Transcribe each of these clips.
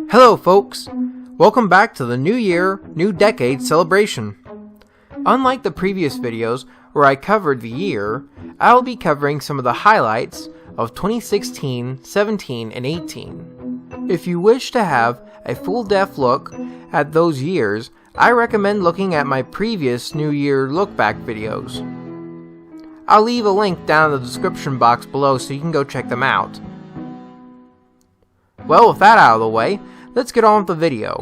Hello folks! Welcome back to the New Year, New Decade celebration. Unlike the previous videos where I covered the year, I will be covering some of the highlights of 2016, 17, and 18. If you wish to have a full-depth look at those years, I recommend looking at my previous New Year look-back videos. I'll leave a link down in the description box below so you can go check them out. Well, with that out of the way, let's get on with the video.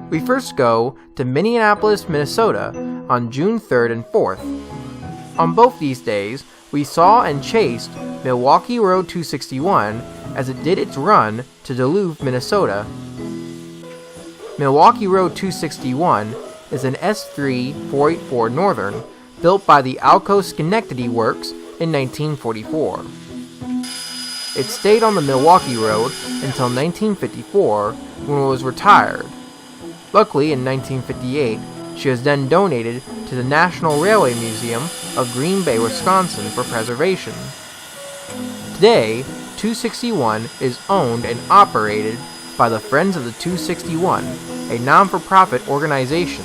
We first go to Minneapolis, Minnesota on June 3rd and 4th. On both these days, we saw and chased Milwaukee Road 261 as it did its run to Duluth, Minnesota. Milwaukee Road 261 is an S3 484 Northern built by the Alco Schenectady Works in 1944. It stayed on the Milwaukee Road until 1954 when it was retired. Luckily, in 1958, she was then donated to the National Railway Museum of Green Bay, Wisconsin for preservation. Today, 261 is owned and operated by the Friends of the 261, a non-for-profit organization.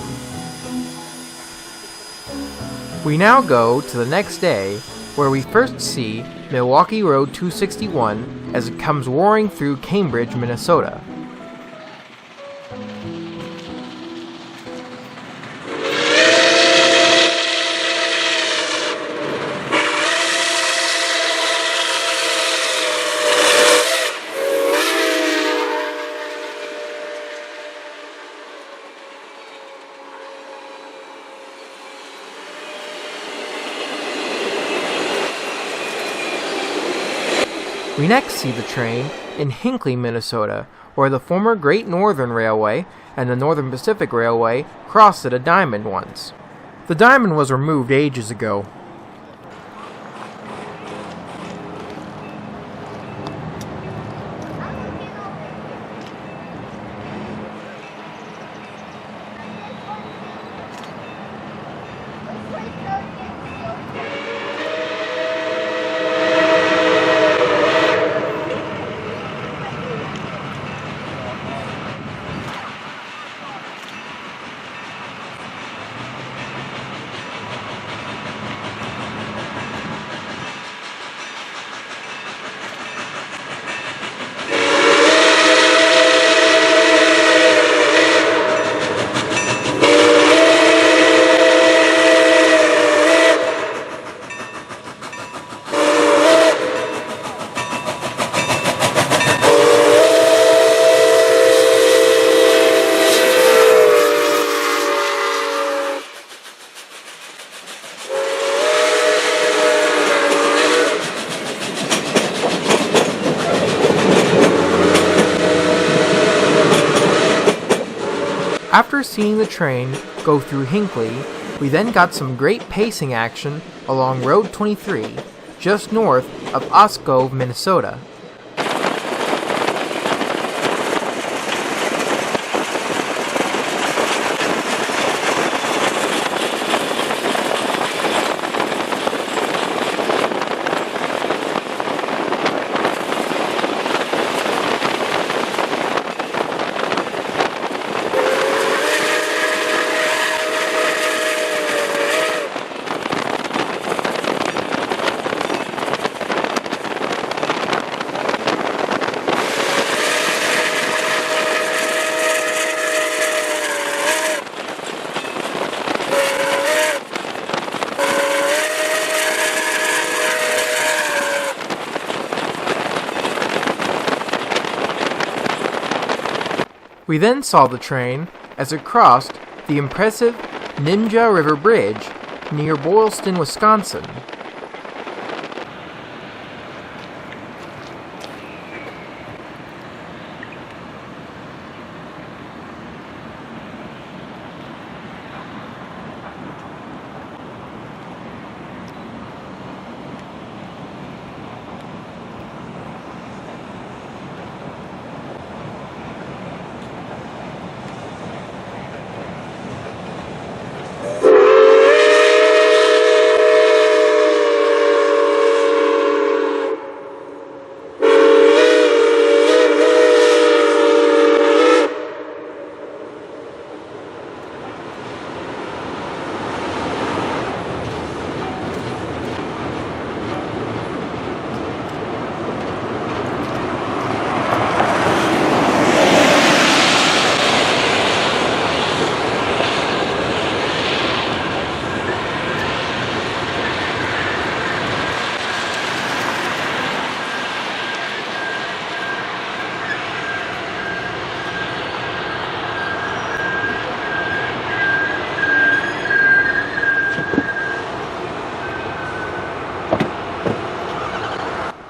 We now go to the next day, where we first see Milwaukee Road 261 as it comes roaring through Cambridge, Minnesota. We next see the train in Hinckley, Minnesota, where the former Great Northern Railway and the Northern Pacific Railway crossed at a diamond once. The diamond was removed ages ago. After seeing the train go through Hinckley, we then got some great pacing action along Road 23, just north of Oscove, Minnesota. We then saw the train as it crossed the impressive Ninja River Bridge near Boylston, Wisconsin.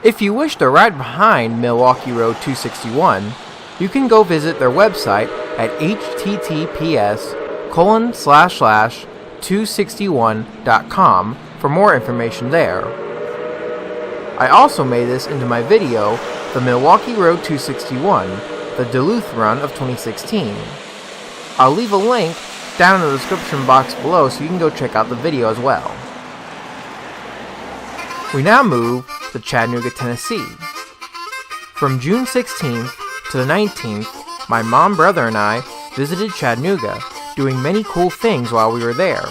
If you wish to ride behind Milwaukee Road 261, you can go visit their website at https://261.com for more information there. I also made this into my video, the Milwaukee Road 261, the Duluth run of 2016. I'll leave a link down in the description box below so you can go check out the video as well. We now move to Chattanooga, Tennessee. From June 16th to the 19th, my mom, brother, and I visited Chattanooga, doing many cool things while we were there.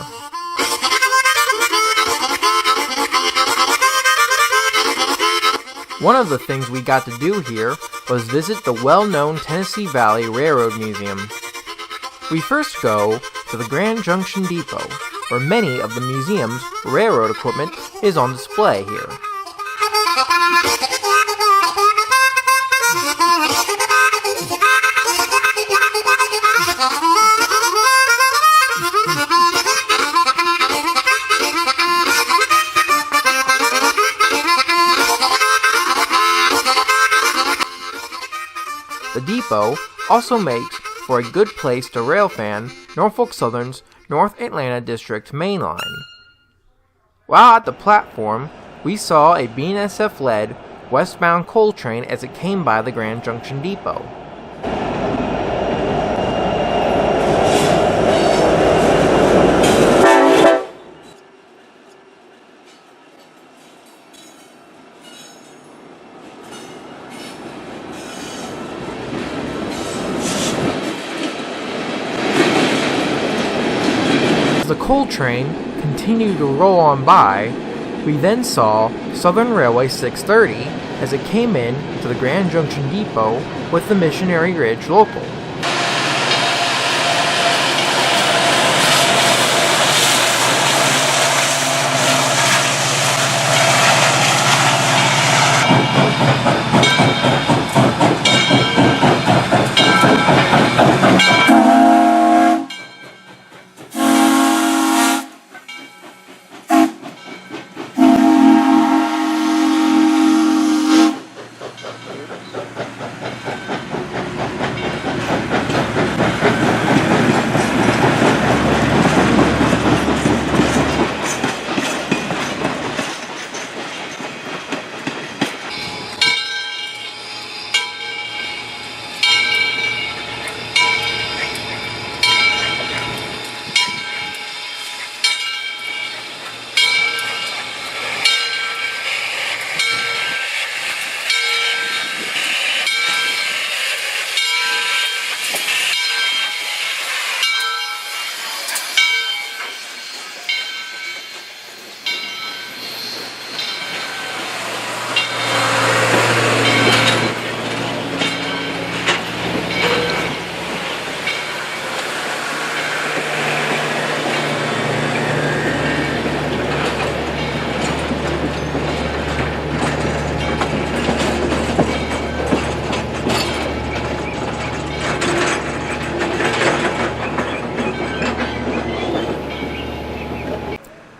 One of the things we got to do here was visit the well-known Tennessee Valley Railroad Museum. We first go to the Grand Junction Depot, where many of the museum's railroad equipment is on display here. The depot also makes for a good place to railfan Norfolk Southern's North Atlanta District main line. While at the platform, we saw a BNSF-led westbound coal train as it came by the Grand Junction Depot. As the coal train continued to roll on by, we then saw Southern Railway 630 as it came in to the Grand Junction Depot with the Missionary Ridge Local.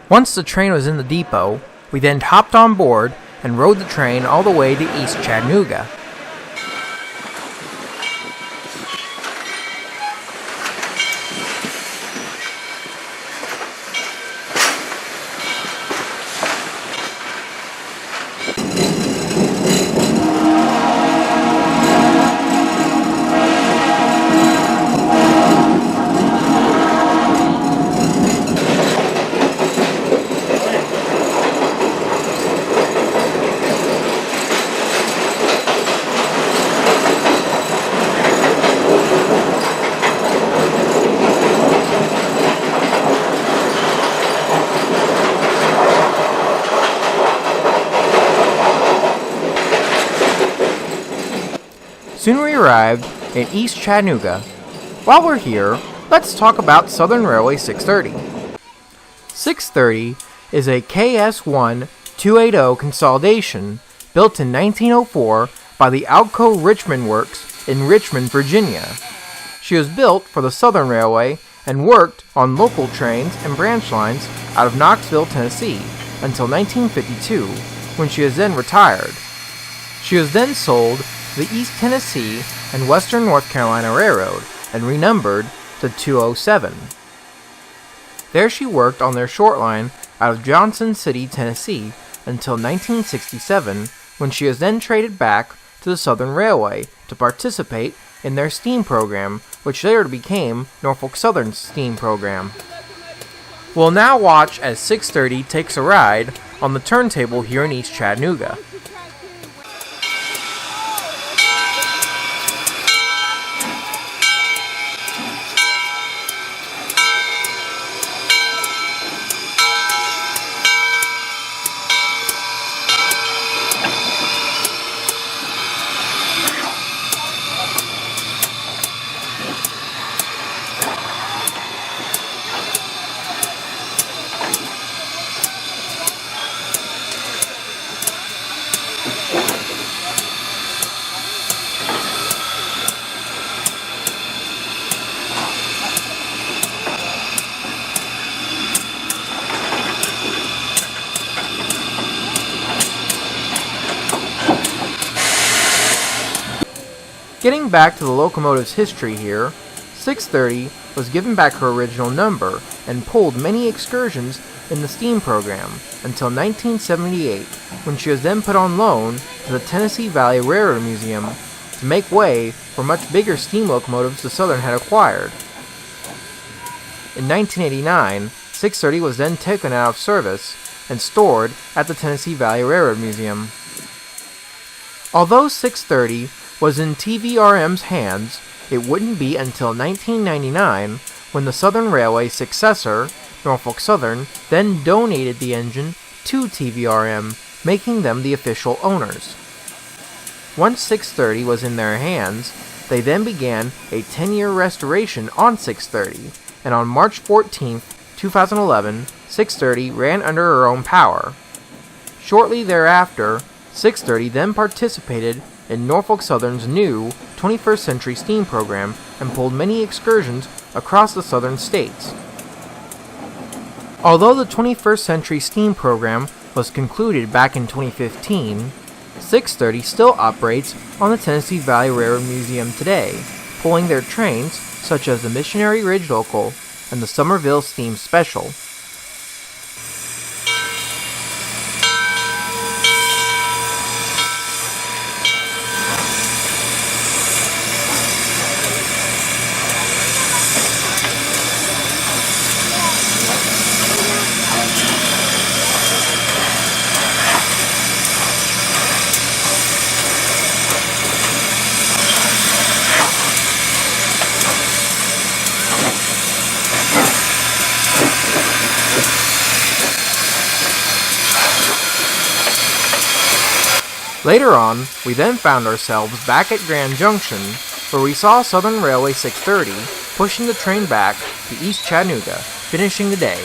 Once the train was in the depot, we then hopped on board and rode the train all the way to East Chattanooga. Soon we arrived in East Chattanooga. While we're here, let's talk about Southern Railway 630. 630 is a KS1 280 consolidation built in 1904 by the Alco Richmond Works in Richmond, Virginia. She was built for the Southern Railway and worked on local trains and branch lines out of Knoxville, Tennessee until 1952, when she was then retired. She was then sold to the East Tennessee and Western North Carolina Railroad and renumbered to 207. There she worked on their short line out of Johnson City, Tennessee until 1967, when she was then traded back to the Southern Railway to participate in their steam program, which later became Norfolk Southern's steam program. We'll now watch as 630 takes a ride on the turntable here in East Chattanooga. Getting back to the locomotive's history here, 630 was given back her original number and pulled many excursions in the steam program until 1978, when she was then put on loan to the Tennessee Valley Railroad Museum to make way for much bigger steam locomotives the Southern had acquired. In 1989, 630 was then taken out of service and stored at the Tennessee Valley Railroad Museum. Although 630 was in TVRM's hands, it wouldn't be until 1999 when the Southern Railway successor, Norfolk Southern, then donated the engine to TVRM, making them the official owners. Once 630 was in their hands, they then began a 10-year restoration on 630, and on March 14, 2011, 630 ran under her own power. Shortly thereafter, 630 then participated in Norfolk Southern's new 21st Century Steam program and pulled many excursions across the southern states. Although the 21st Century Steam program was concluded back in 2015, 630 still operates on the Tennessee Valley Railroad Museum today, pulling their trains such as the Missionary Ridge Local and the Somerville Steam Special. Later on, we then found ourselves back at Grand Junction, where we saw Southern Railway 630 pushing the train back to East Chattanooga, finishing the day.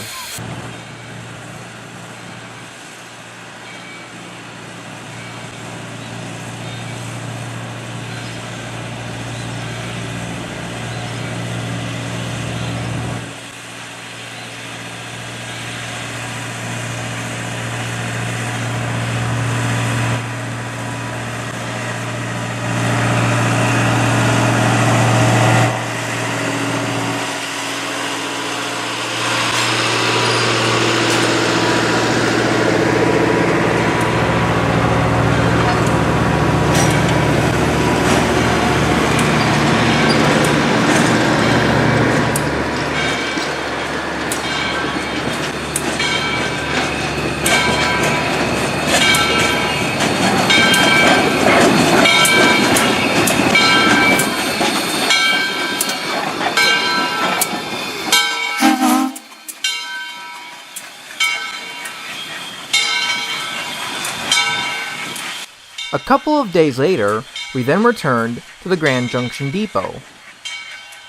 A couple of days later, we then returned to the Grand Junction Depot.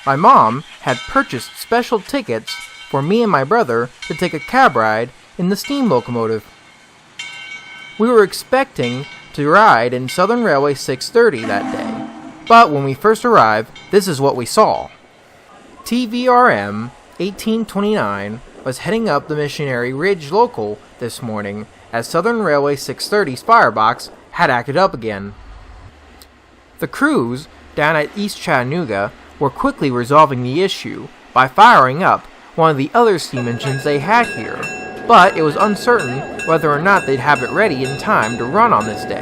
My mom had purchased special tickets for me and my brother to take a cab ride in the steam locomotive. We were expecting to ride in Southern Railway 630 that day, but when we first arrived, this is what we saw. TVRM 1829 was heading up the Missionary Ridge Local this morning as Southern Railway 630's firebox had acted up again. The crews down at East Chattanooga were quickly resolving the issue by firing up one of the other steam engines they had here, but it was uncertain whether or not they'd have it ready in time to run on this day.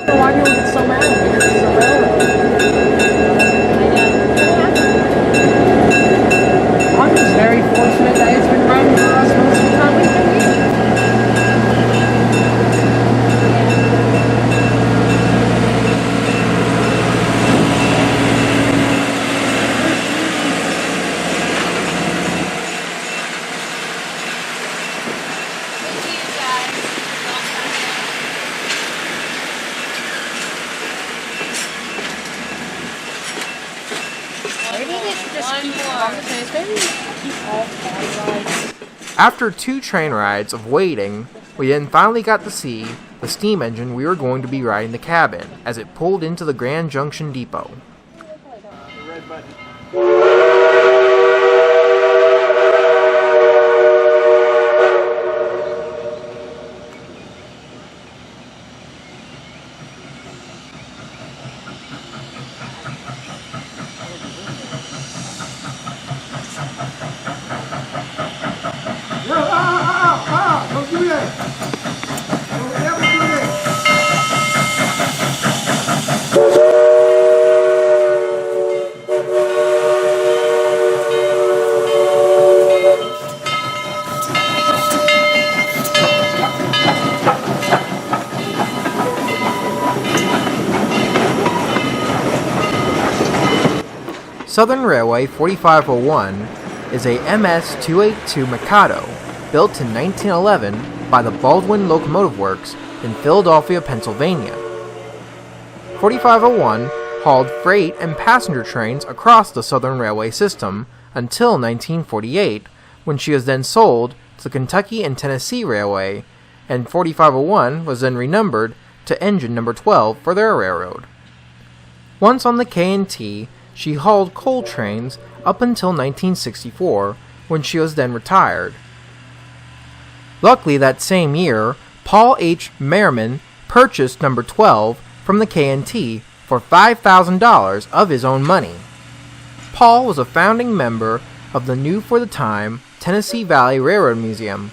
Why do people get so mad at me? This is a railroad. I'm just very fortunate that it's been running for us most of the time we've been here. After 2 train rides of waiting, we then finally got to see the steam engine we were going to be riding the cab in as it pulled into the Grand Junction Depot. Don't do that. Don't ever do that. Southern Railway 4501 is a MS-282 Mikado built in 1911 by the Baldwin Locomotive Works in Philadelphia, Pennsylvania. 4501 hauled freight and passenger trains across the Southern Railway system until 1948, when she was then sold to the Kentucky and Tennessee Railway, and 4501 was then renumbered to engine number 12 for their railroad. Once on the K&T, she hauled coal trains up until 1964, when she was then retired. Luckily, that same year, Paul H. Merriman purchased number 12 from the K&T for $5,000 of his own money. Paul was a founding member of the new for the time Tennessee Valley Railroad Museum.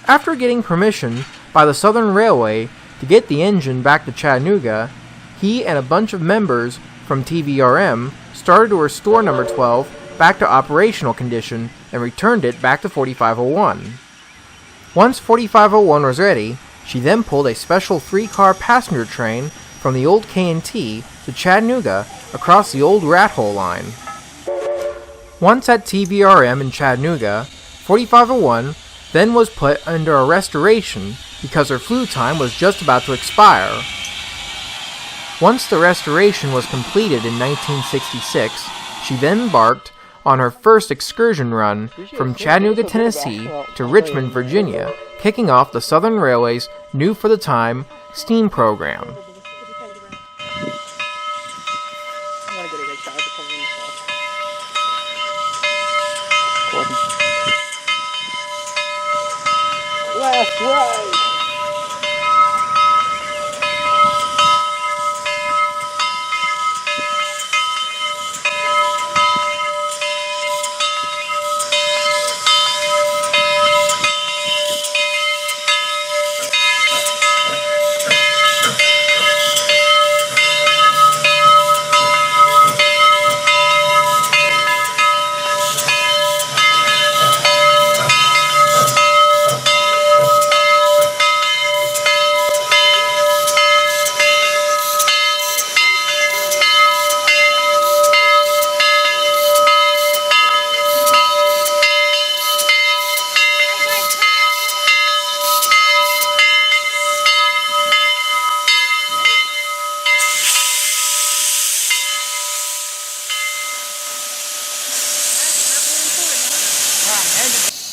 After getting permission by the Southern Railway to get the engine back to Chattanooga, he and a bunch of members from TVRM started to restore number 12 back to operational condition and returned it back to 4501. Once 4501 was ready, she then pulled a special 3-car passenger train from the old K&T to Chattanooga across the old Rat Hole line. Once at TVRM in Chattanooga, 4501 then was put under a restoration because her flue time was just about to expire. Once the restoration was completed in 1966, she then embarked on her first excursion run from Chattanooga, Tennessee to Richmond, Virginia, kicking off the Southern Railway's new for the time steam program. Left, right.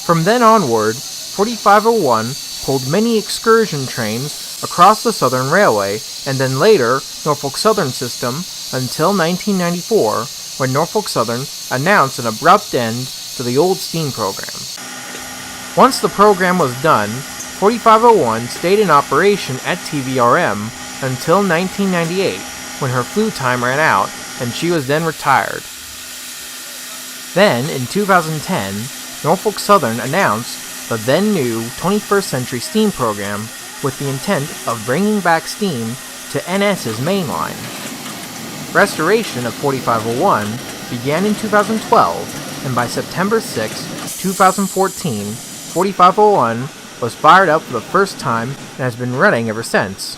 From then onward, 4501 pulled many excursion trains across the Southern Railway, and then later Norfolk Southern system until 1994, when Norfolk Southern announced an abrupt end to the old steam program. Once the program was done, 4501 stayed in operation at TVRM until 1998, when her flew time ran out and she was then retired. Then, in 2010, Norfolk Southern announced the then new 21st Century Steam program with the intent of bringing back steam to NS's mainline. Restoration of 4501 began in 2012, and by September 6, 2014, 4501 was fired up for the first time and has been running ever since.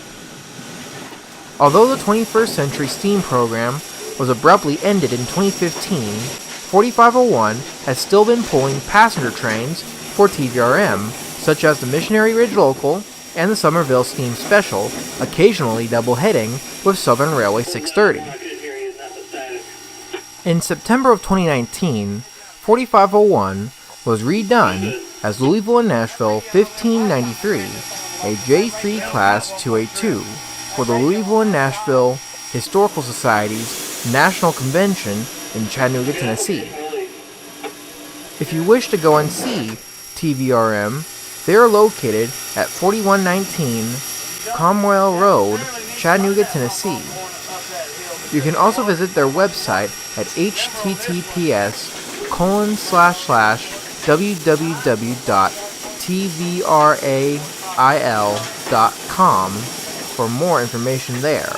Although the 21st Century Steam program was abruptly ended in 2015, 4501 has still been pulling passenger trains for TVRM, such as the Missionary Ridge Local and the Somerville Steam Special, occasionally double-heading with Southern Railway 630. In September of 2019, 4501 was redone as Louisville and Nashville 1593, a J3 Class 2A2 for the Louisville and Nashville Historical Society's National Convention in Chattanooga, Tennessee. If you wish to go and see TVRM, they are located at 4119 Cromwell Road, Chattanooga, Tennessee. You can also visit their website at https://www.tvrail.com for more information there.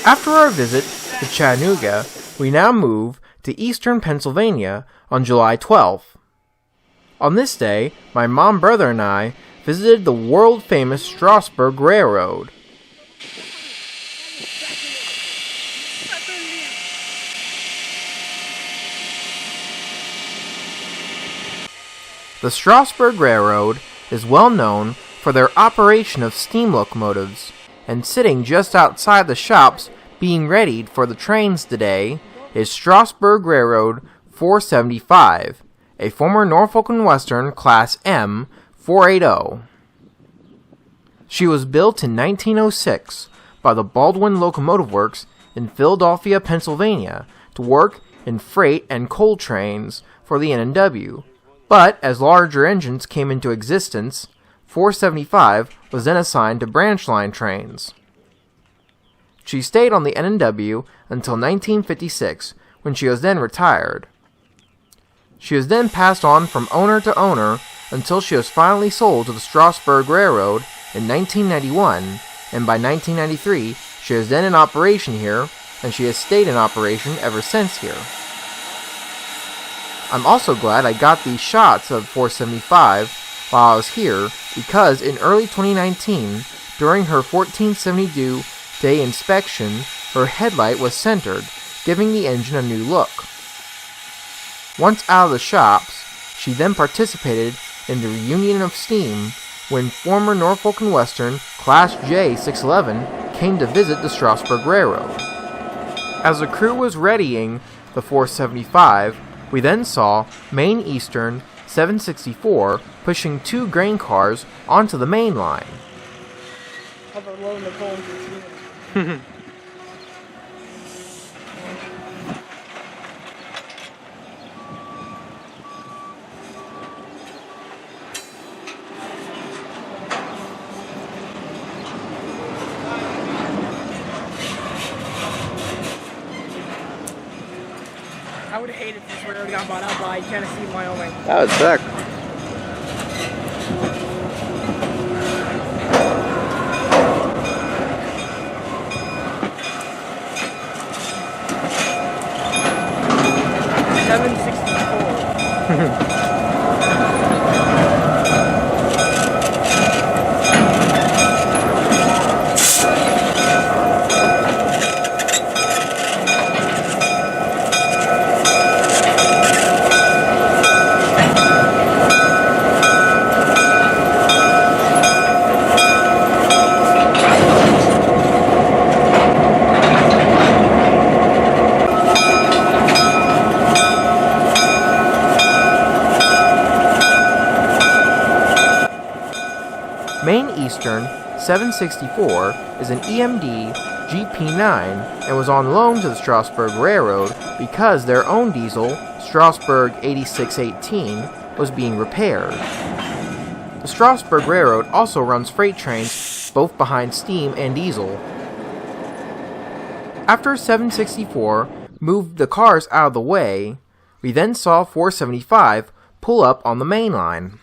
After our visit to Chattanooga, we now move to eastern Pennsylvania on July 12th. On this day, my mom, brother, and I visited the world-famous Strasburg Railroad. The Strasburg Railroad is well known for their operation of steam locomotives, and sitting just outside the shops being readied for the trains today is Strasburg Railroad 475, a former Norfolk Western Class M 480. She was built in 1906 by the Baldwin Locomotive Works in Philadelphia, Pennsylvania, to work in freight and coal trains for the N&W. But as larger engines came into existence, 475 was then assigned to branch line trains. She stayed on the N&W until 1956, when she was then retired. She was then passed on from owner to owner until she was finally sold to the Strasburg Railroad in 1991, and by 1993 she was then in operation here, and she has stayed in operation ever since here. I'm also glad I got these shots of 475 while I was here, because in early 2019, during her 1472 day inspection, her headlight was centered, giving the engine a new look. Once out of the shops, she then participated in the reunion of steam when former Norfolk Western Class J 611 came to visit the Strasburg Railroad. As the crew was readying the 475, we then saw Main Eastern 764 pushing 2 grain cars onto the main line. I would hate if this railroad got bought out by Tennessee and Wyoming. That would suck. Main Eastern 764 is an EMD GP9 and was on loan to the Strasburg Railroad because their own diesel, Strasburg 8618, was being repaired. The Strasburg Railroad also runs freight trains both behind steam and diesel. After 764 moved the cars out of the way, we then saw 475 pull up on the main line.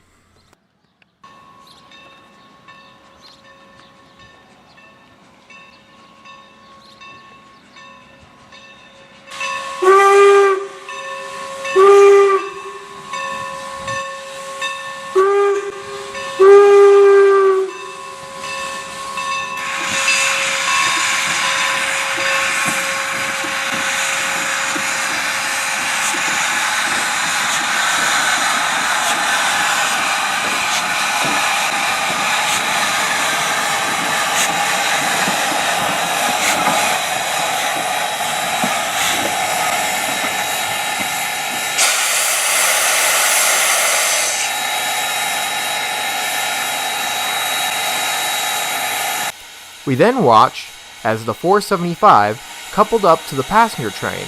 We then watched as the 475 coupled up to the passenger train.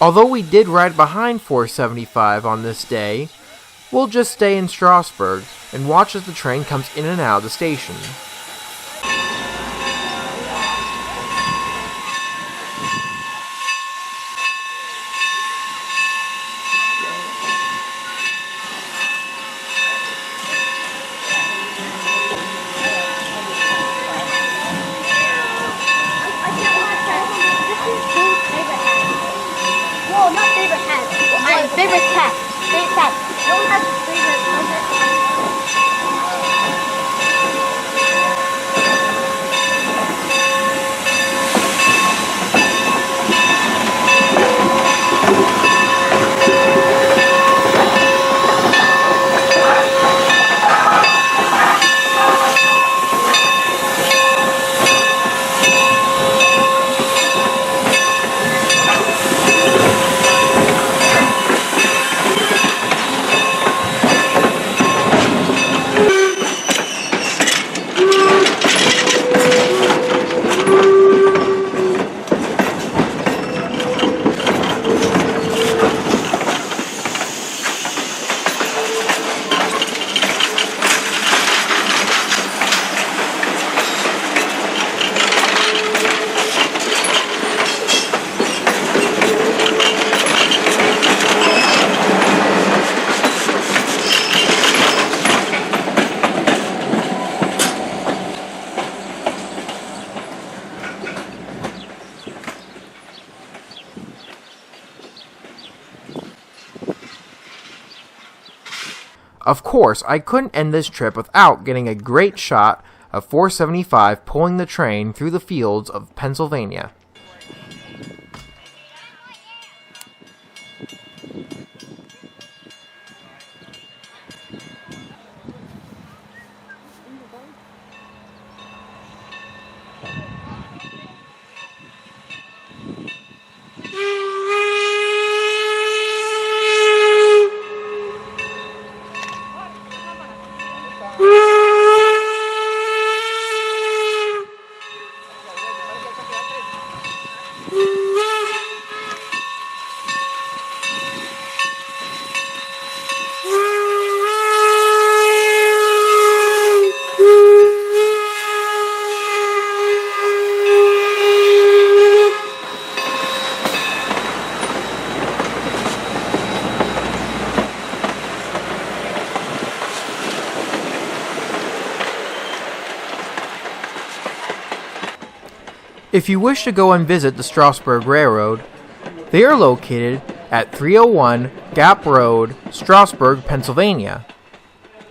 Although we did ride behind 475 on this day, we'll just stay in Strasburg and watch as the train comes in and out of the station. Favorite cat. Favorite cat. No one has a favorite. Of course, I couldn't end this trip without getting a great shot of 475 pulling the train through the fields of Pennsylvania. If you wish to go and visit the Strasburg Railroad, they are located at 301 Gap Road, Strasburg, Pennsylvania.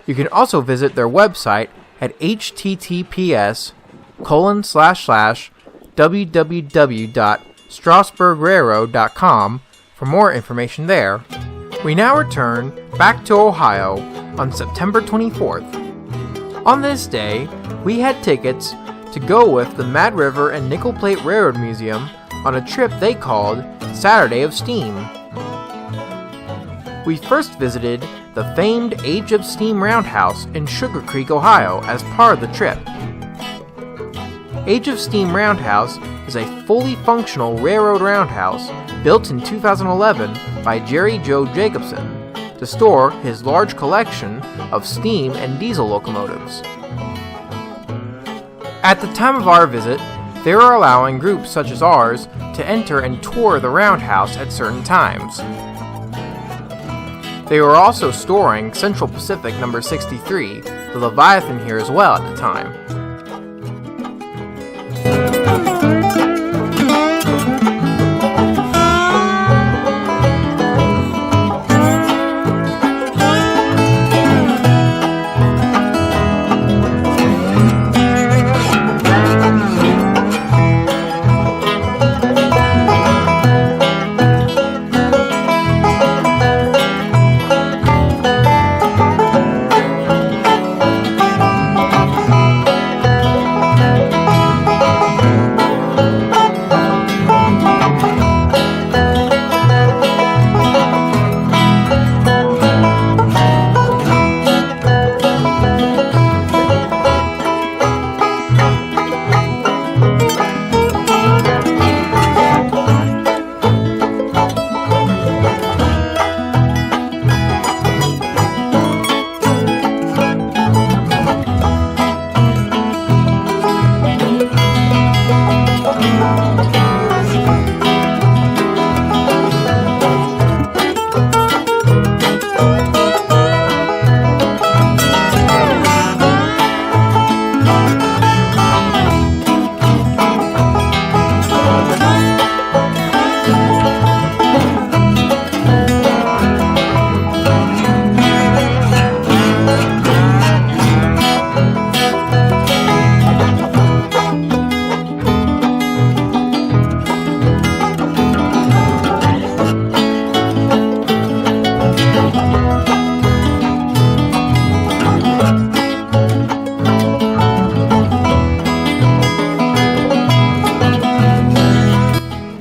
You can also visit their website at https://www.strasburgrailroad.com for more information there. We now return back to Ohio on September 24th. On this day, we had tickets to go with the Mad River and Nickel Plate Railroad Museum on a trip they called Saturday of Steam. We first visited the famed Age of Steam Roundhouse in Sugar Creek, Ohio as part of the trip. Age of Steam Roundhouse is a fully functional railroad roundhouse built in 2011 by Jerry Joe Jacobson to store his large collection of steam and diesel locomotives. At the time of our visit, they were allowing groups such as ours to enter and tour the roundhouse at certain times. They were also storing Central Pacific No. 63, the Leviathan, here as well at the time.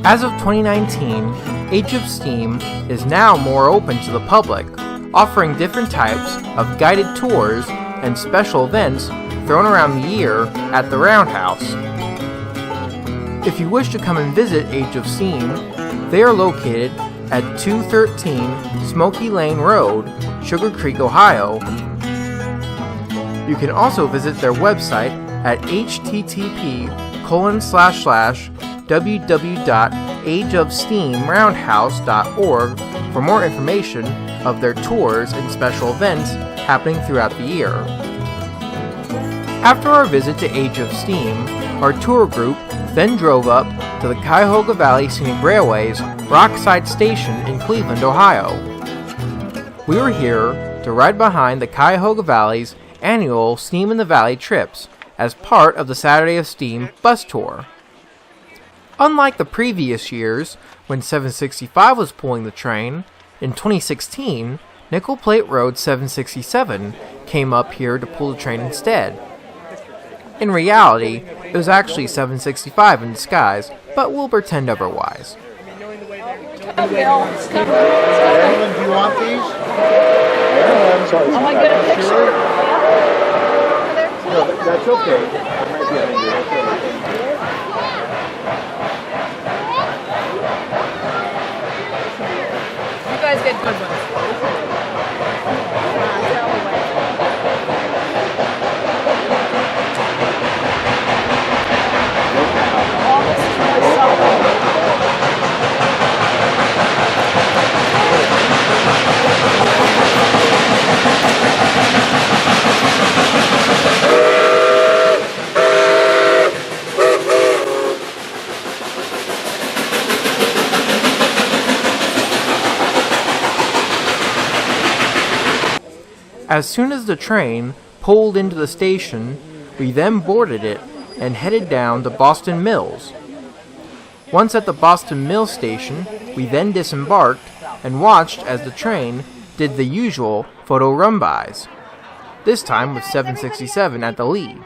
As of 2019, Age of Steam is now more open to the public, offering different types of guided tours and special events thrown around the year at the Roundhouse. If you wish to come and visit Age of Steam, they are located at 213 Smoky Lane Road, Sugar Creek, Ohio. You can also visit their website at http://www.ageofsteamroundhouse.org for more information of their tours and special events happening throughout the year. After our visit to Age of Steam, our tour group then drove up to the Cuyahoga Valley Scenic Railways Rockside Station in Cleveland, Ohio. We were here to ride behind the Cuyahoga Valley's annual Steam in the Valley trips as part of the Saturday of Steam bus tour. Unlike the previous years, when 765 was pulling the train, in 2016, Nickel Plate Road 767 came up here to pull the train instead. In reality, it was actually 765 in disguise, but we'll pretend otherwise. Anyone, do you want these? Am I get a picture? No, that's okay. I'm right behind you. You guys get good ones. As soon as the train pulled into the station, we then boarded it and headed down to Boston Mills. Once at the Boston Mills station, we then disembarked and watched as the train did the usual photo run-bys, this time with 767 at the lead.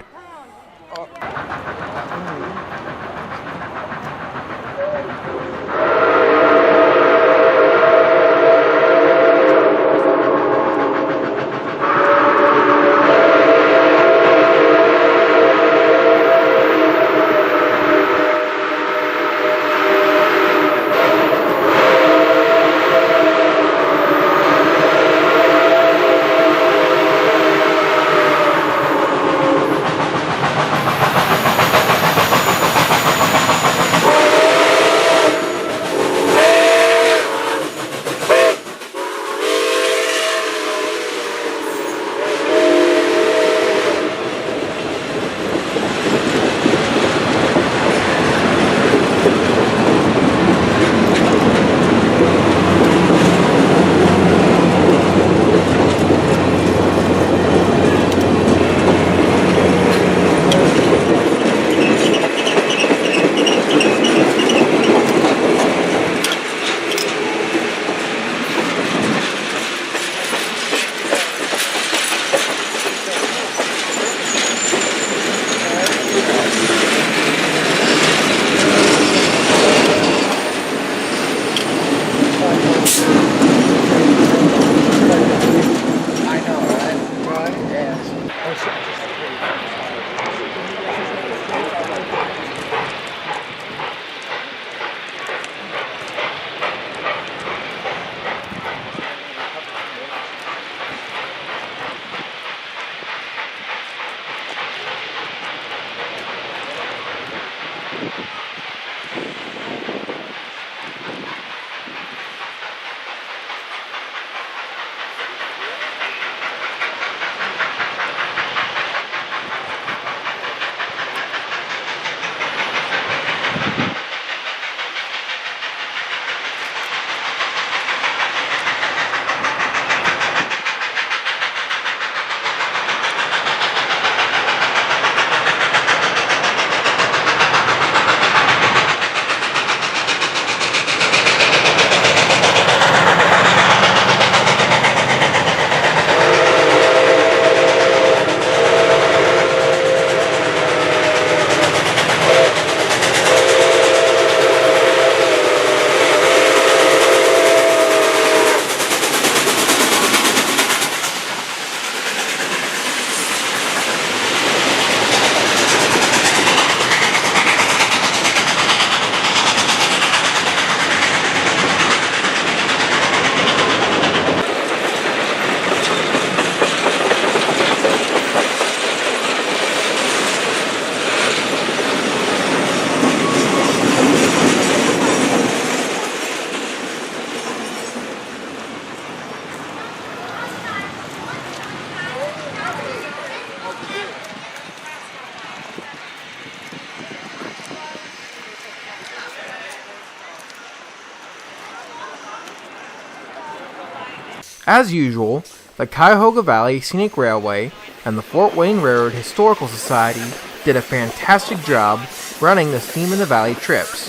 As usual, the Cuyahoga Valley Scenic Railway and the Fort Wayne Railroad Historical Society did a fantastic job running the Steam in the Valley trips.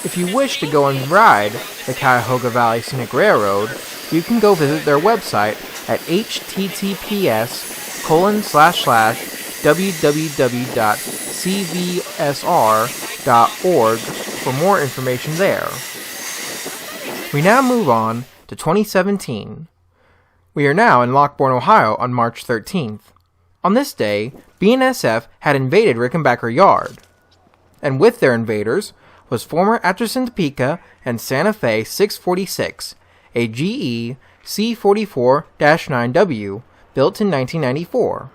If you wish to go and ride the Cuyahoga Valley Scenic Railroad, you can go visit their website at https://www.cvsr.org for more information there. We now move on to 2017. We are now in Lockbourne, Ohio on March 13th. On this day, BNSF had invaded Rickenbacker Yard, and with their invaders was former Atchison, Topeka and Santa Fe 646, a GE C44-9W built in 1994.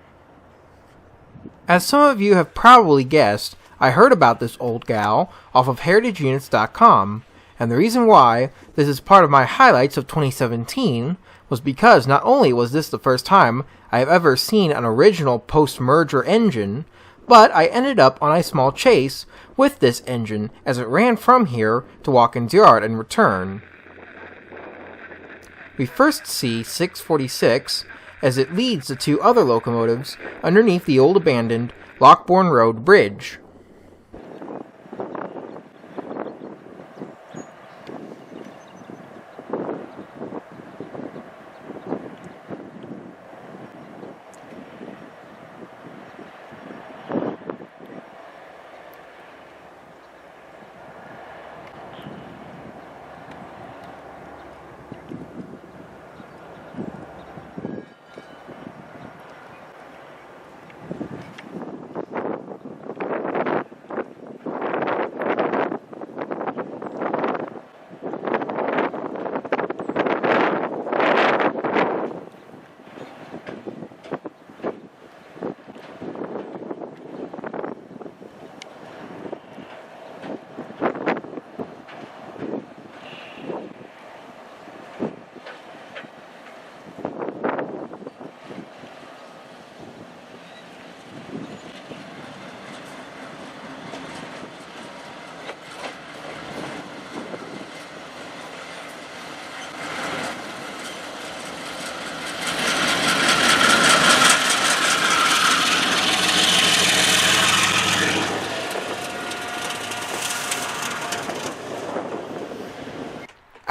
As some of you have probably guessed, I heard about this old gal off of heritageunits.com, and the reason why this is part of my highlights of 2017 was because not only was this the first time I have ever seen an original post-merger engine, but I ended up on a small chase with this engine as it ran from here to Watkins Yard and return. we first see 646 as it leads the two other locomotives underneath the old abandoned Lockbourne Road Bridge.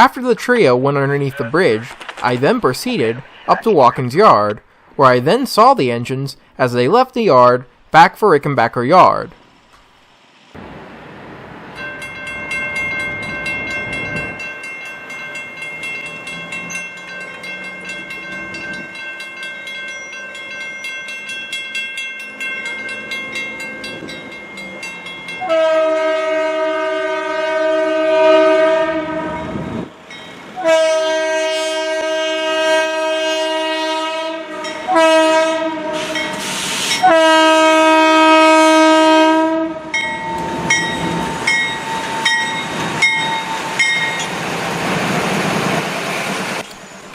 After the trio went underneath the bridge, I then proceeded up to Watkins Yard, where I then saw the engines as they left the yard back for Rickenbacker Yard.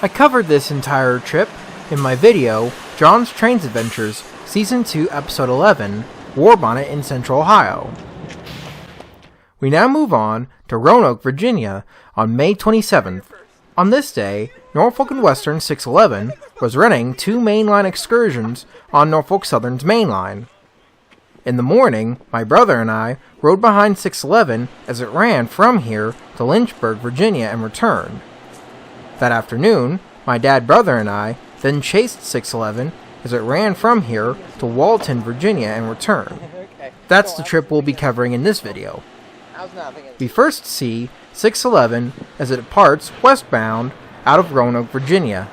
I covered this entire trip in my video, John's Trains Adventures, Season 2, Episode 11, War Bonnet in Central Ohio. We now move on to Roanoke, Virginia on May 27th. On this day, Norfolk and Western 611 was running 2 mainline excursions on Norfolk Southern's mainline. In the morning, my brother and I rode behind 611 as it ran from here to Lynchburg, Virginia and returned. That afternoon, my dad, brother, and I then chased 611 as it ran from here to Walton, Virginia and returned. That's the trip we'll be covering in this video. We first see 611 as it departs westbound out of Roanoke, Virginia.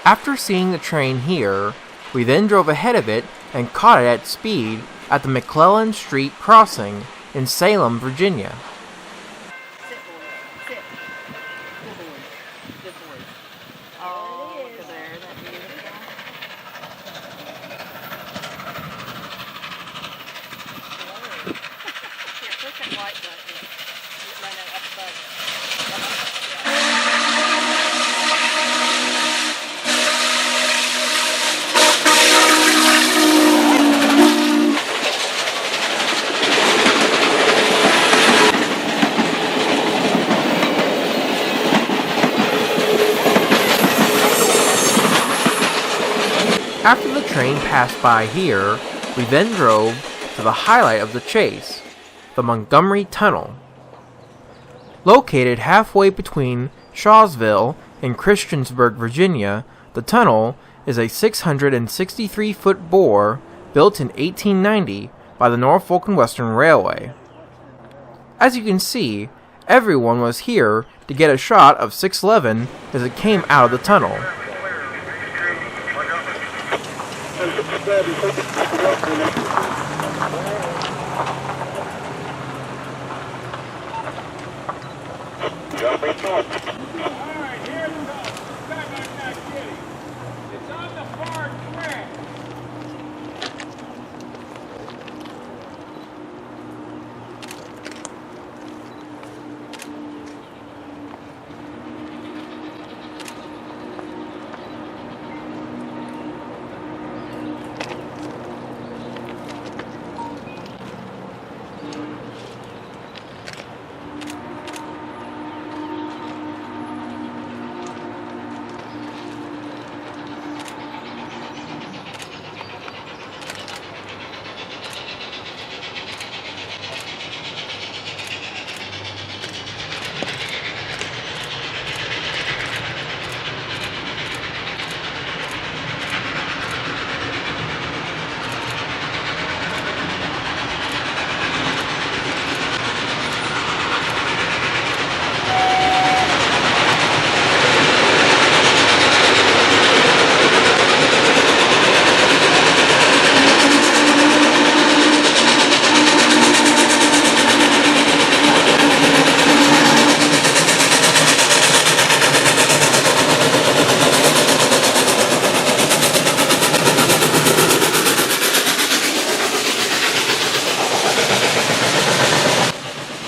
After seeing the train here, we then drove ahead of it and caught it at speed at the McClellan Street crossing in Salem, Virginia. After the train passed by here, we then drove to the highlight of the chase, the Montgomery Tunnel. Located halfway between Shawsville and Christiansburg, Virginia, the tunnel is a 663-foot bore built in 1890 by the Norfolk Western Railway. As you can see, everyone was here to get a shot of 611 as it came out of the tunnel.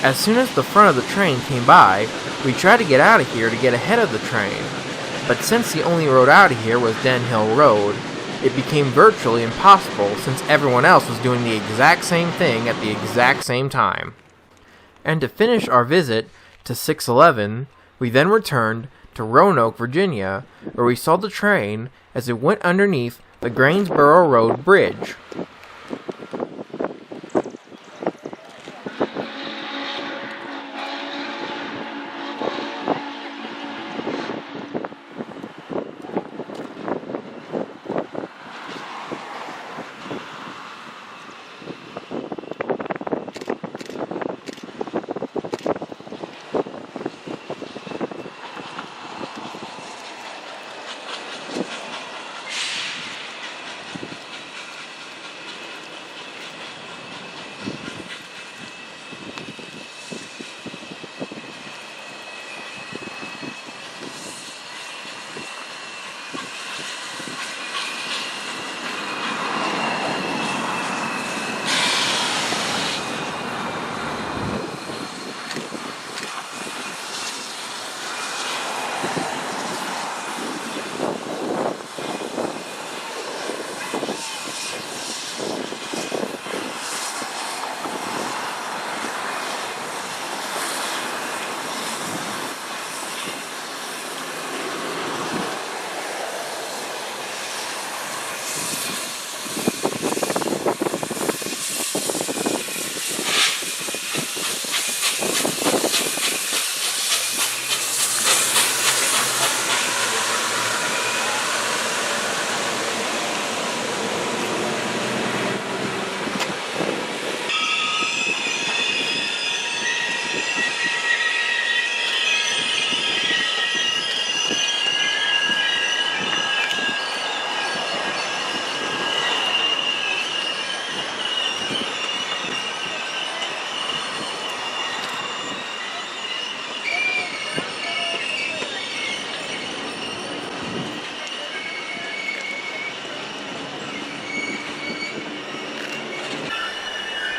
As soon as the front of the train came by, we tried to get out of here to get ahead of the train, but since the only road out of here was Den Hill Road, it became virtually impossible since everyone else was doing the exact same thing at the exact same time. And to finish our visit to 611, we then returned to Roanoke, Virginia, where we saw the train as it went underneath the Greensboro Road Bridge.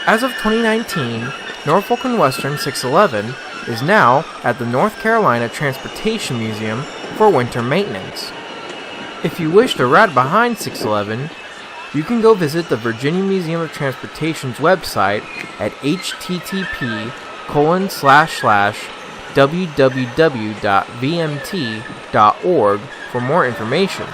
As of 2019, Norfolk Western 611 is now at the North Carolina Transportation Museum for winter maintenance. If you wish to ride behind 611, you can go visit the Virginia Museum of Transportation's website at http://www.vmt.org for more information.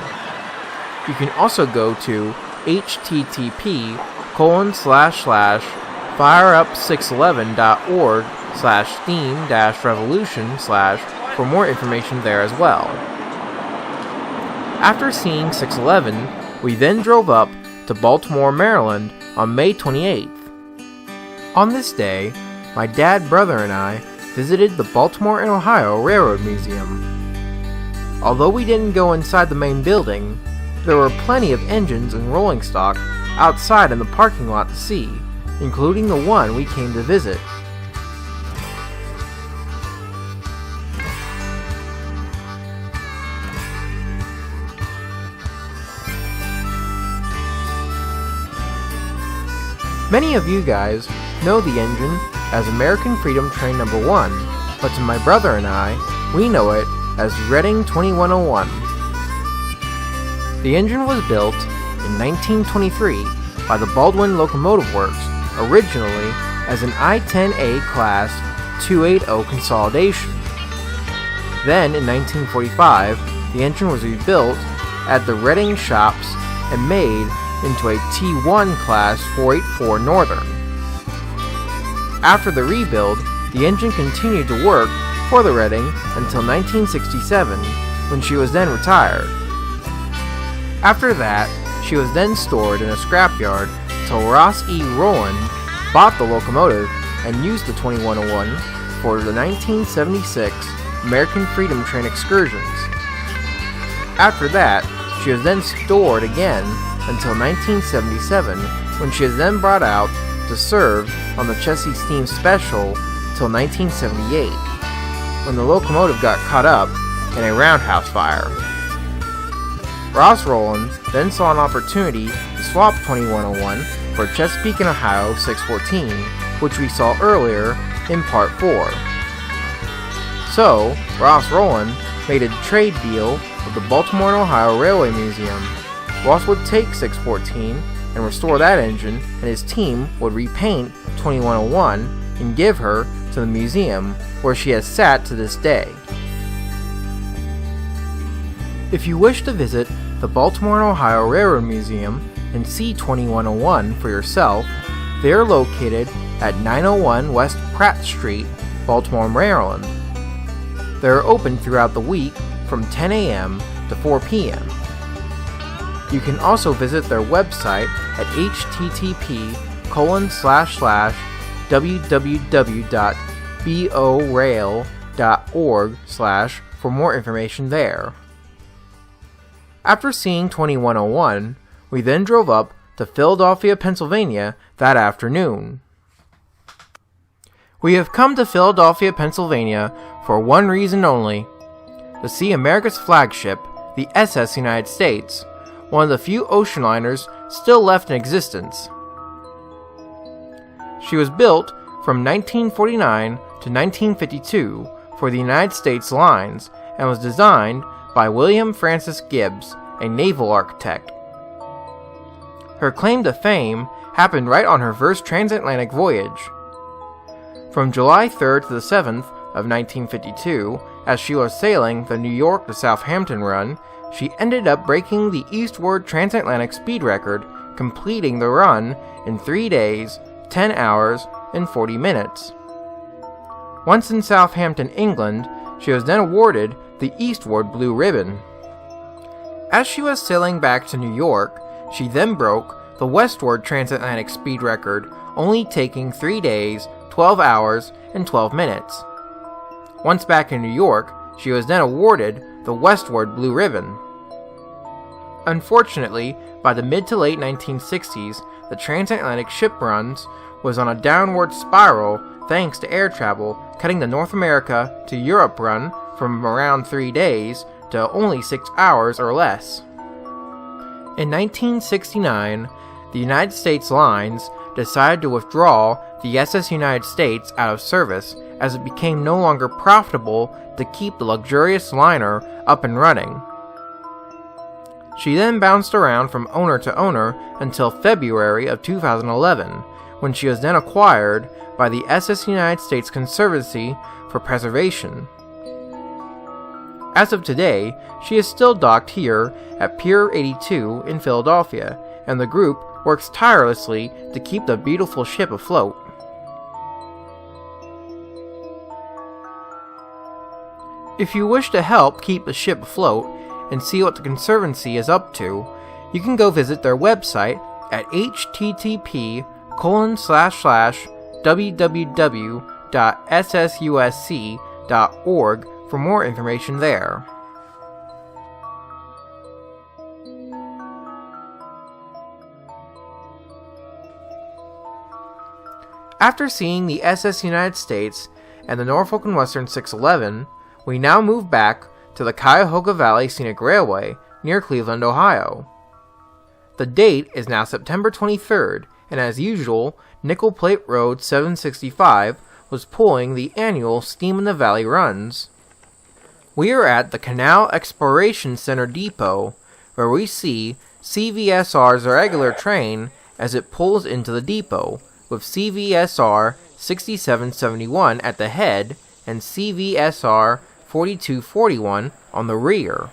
You can also go to http://fireup611.org/steam-revolution/ for more information there as well. After seeing 611, we then drove up to Baltimore, Maryland on May 28th. On this day, my dad, brother, and I visited the Baltimore and Ohio Railroad Museum. Although we didn't go inside the main building, there were plenty of engines and rolling stock outside in the parking lot to see, including the one we came to visit. Many of you guys know the engine as American Freedom Train No. 1, but to my brother and I, we know it as Reading 2101. The engine was built in 1923 by the Baldwin Locomotive Works, originally as an I-10A Class 280 consolidation. Then in 1945, the engine was rebuilt at the Reading shops and made into a T1 Class 484 Northern. After the rebuild, the engine continued to work for the Reading until 1967, when she was then retired. After that, she was then stored in a scrapyard till Ross E. Rowland bought the locomotive and used the 2101 for the 1976 American Freedom Train excursions. After that, she was then stored again until 1977, when she was then brought out to serve on the Chelsea Steam Special till 1978, when the locomotive got caught up in a roundhouse fire. Ross Rowland then saw an opportunity to swap 2101 for Chesapeake and Ohio 614, which we saw earlier in Part 4. So, Ross Rowland made a trade deal with the Baltimore and Ohio Railway Museum. Ross would take 614 and restore that engine, and his team would repaint 2101 and give her to the museum, where she has sat to this day. If you wish to visit the Baltimore and Ohio Railroad Museum and see 2101 for yourself, they are located at 901 West Pratt Street, Baltimore, Maryland. They are open throughout the week from 10 a.m. to 4 p.m. You can also visit their website at http://www.borail.org/ for more information there. After seeing 2101, we then drove up to Philadelphia, Pennsylvania that afternoon. We have come to Philadelphia, Pennsylvania for one reason only: to see America's flagship, the SS United States, one of the few ocean liners still left in existence. She was built from 1949 to 1952 for the United States lines and was designed by William Francis Gibbs, a naval architect. Her claim to fame happened right on her first transatlantic voyage. From July 3rd to the 7th of 1952, as she was sailing the New York to Southampton run, she ended up breaking the eastward transatlantic speed record, completing the run in 3 days, 10 hours, and 40 minutes. Once in Southampton, England, she was then awarded the Eastward Blue Ribbon. As she was sailing back to New York, she then broke the westward transatlantic speed record, only taking 3 days, 12 hours, and 12 minutes. Once back in New York, she was then awarded the Westward Blue Ribbon. Unfortunately, by the mid to late 1960s, the transatlantic ship runs was on a downward spiral thanks to air travel, cutting the North America to Europe run from around 3 days to only 6 hours or less. In 1969, the United States lines decided to withdraw the SS United States out of service as it became no longer profitable to keep the luxurious liner up and running. She then bounced around from owner to owner until February of 2011, when she was then acquired by the SS United States Conservancy for Preservation. As of today, she is still docked here at Pier 82 in Philadelphia, and the group works tirelessly to keep the beautiful ship afloat. If you wish to help keep the ship afloat and see what the Conservancy is up to, you can go visit their website at http://www.ssusc.org for more information there. After seeing the SS United States and the Norfolk and Western 611, we now move back to the Cuyahoga Valley Scenic Railway near Cleveland, Ohio. The date is now September 23rd, and as usual, Nickel Plate Road 765 was pulling the annual Steam in the Valley runs. We are at the Canal Exploration Center Depot, where we see CVSR's regular train as it pulls into the depot, with CVSR 6771 at the head and CVSR 4241 on the rear.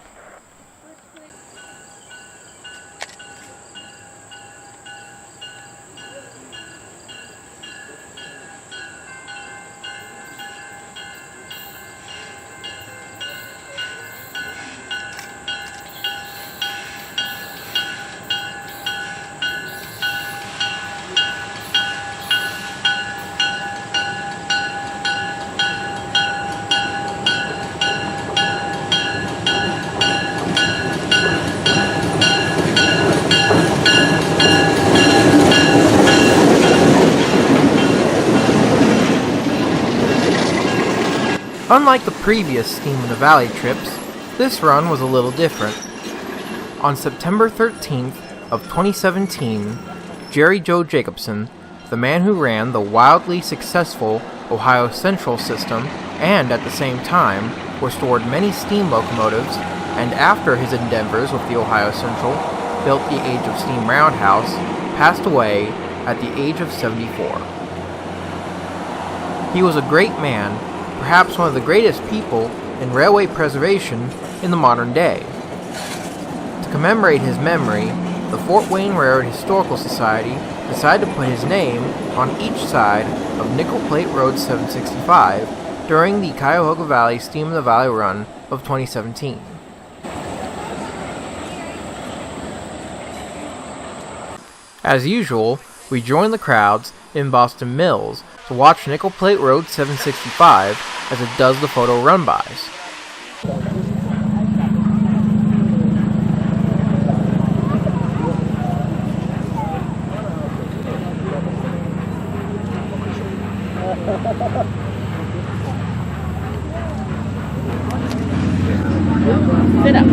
Unlike the previous Steam in the Valley trips, this run was a little different. On September 13th of 2017, Jerry Joe Jacobson, the man who ran the wildly successful Ohio Central system and at the same time restored many steam locomotives, and after his endeavors with the Ohio Central, built the Age of Steam roundhouse, passed away at the age of 74. He was a great man, perhaps one of the greatest people in railway preservation in the modern day. To commemorate his memory, the Fort Wayne Railroad Historical Society decided to put his name on each side of Nickel Plate Road 765 during the Cuyahoga Valley Steam in the Valley run of 2017. As usual, we join the crowds in Boston Mills to watch Nickel Plate Road 765 as it does the photo run-bys. Sit up.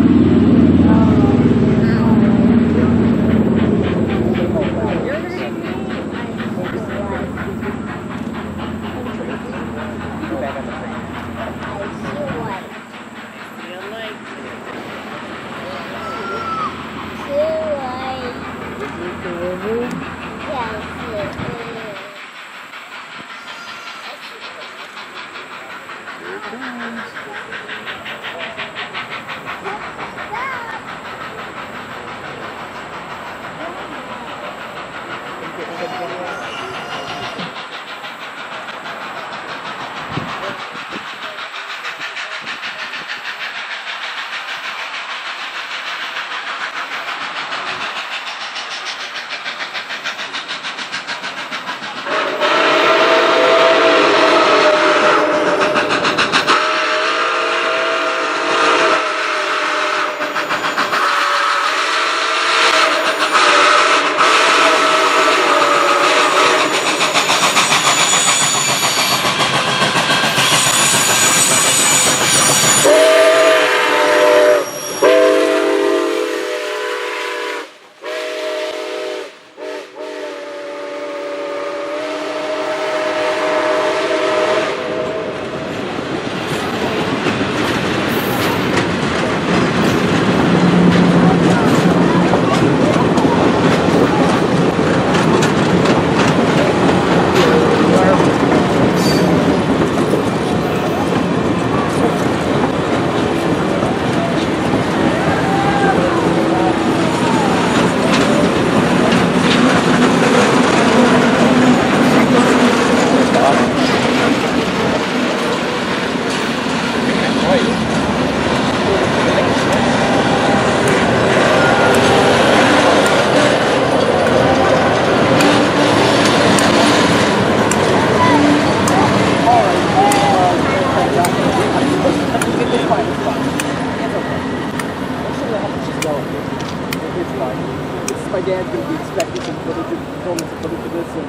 dad's going to be expecting some footage of performance footage of this, and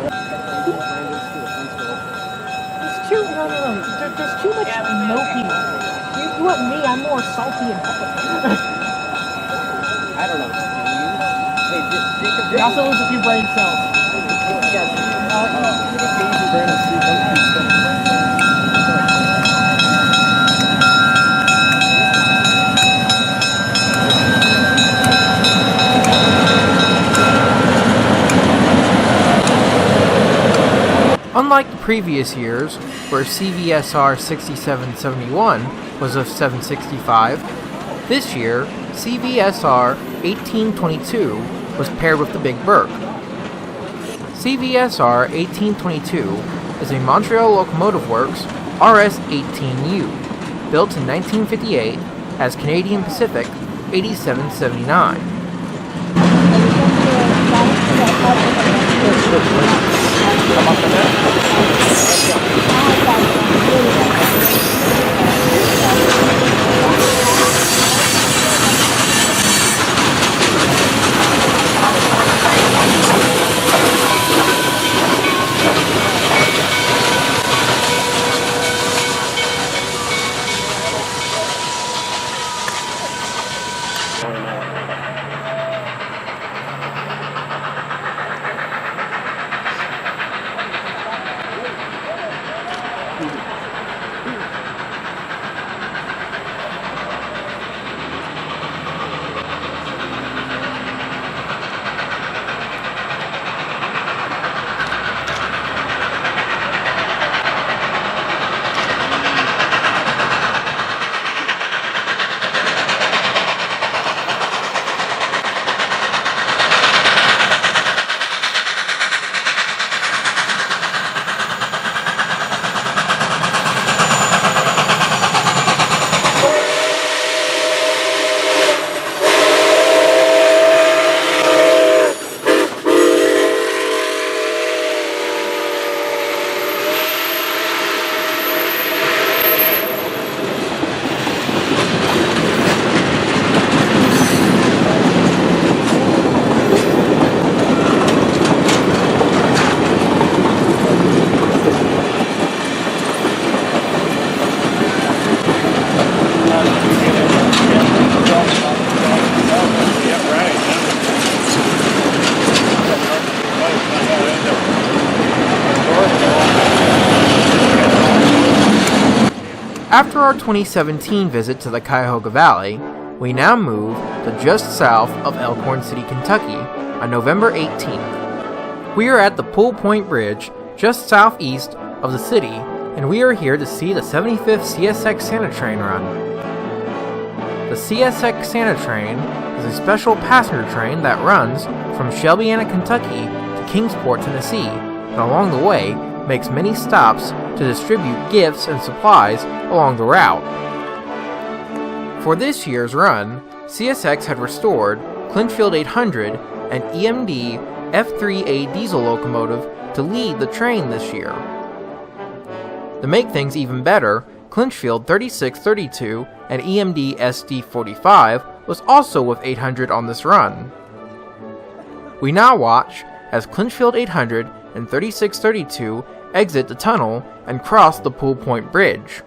there's too much milky. You want me? I'm more salty and pepper. I don't know. Hey, he also loses a few brain cells. Unlike the previous years, where CVSR 6771 was of 765, this year CVSR 1822 was paired with the Big Burke. CVSR 1822 is a Montreal Locomotive Works RS-18U, built in 1958 as Canadian Pacific 8779. After our 2017 visit to the Cuyahoga Valley, we now move to just south of Elkhorn City, Kentucky on November 18th. We are at the Pool Point Bridge just southeast of the city, and we are here to see the 75th CSX Santa Train run. The CSX Santa Train is a special passenger train that runs from Shelbyana, Kentucky to Kingsport, Tennessee, and along the way makes many stops to distribute gifts and supplies along the route. For this year's run, CSX had restored Clinchfield 800 and EMD F3A diesel locomotive to lead the train this year. To make things even better, Clinchfield 3632 and EMD SD45 was also with 800 on this run. We now watch as Clinchfield 800 and 3632 exit the tunnel and cross the Pool Point Bridge.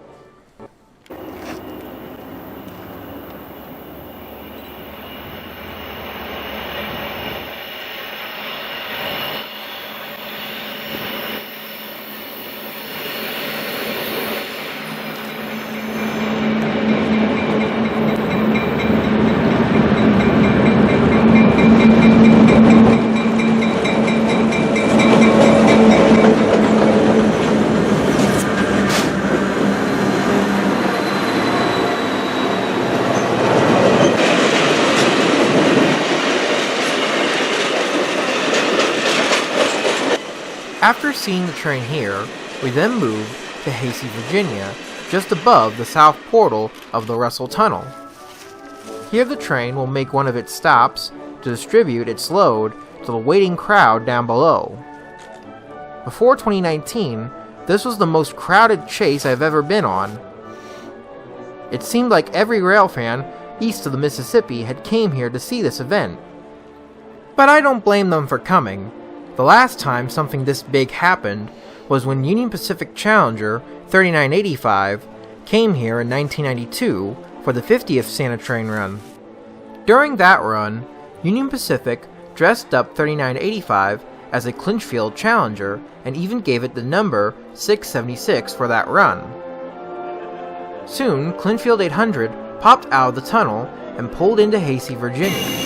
After seeing the train here, we then move to Hasey, Virginia, just above the south portal of the Russell Tunnel. Here the train will make one of its stops to distribute its load to the waiting crowd down below. Before 2019, this was the most crowded chase I've ever been on. It seemed like every rail fan east of the Mississippi had came here to see this event. But I don't blame them for coming. The last time something this big happened was when Union Pacific Challenger 3985 came here in 1992 for the 50th Santa train run. During that run, Union Pacific dressed up 3985 as a Clinchfield Challenger and even gave it the number 676 for that run. Soon, Clinchfield 800 popped out of the tunnel and pulled into Hasey, Virginia.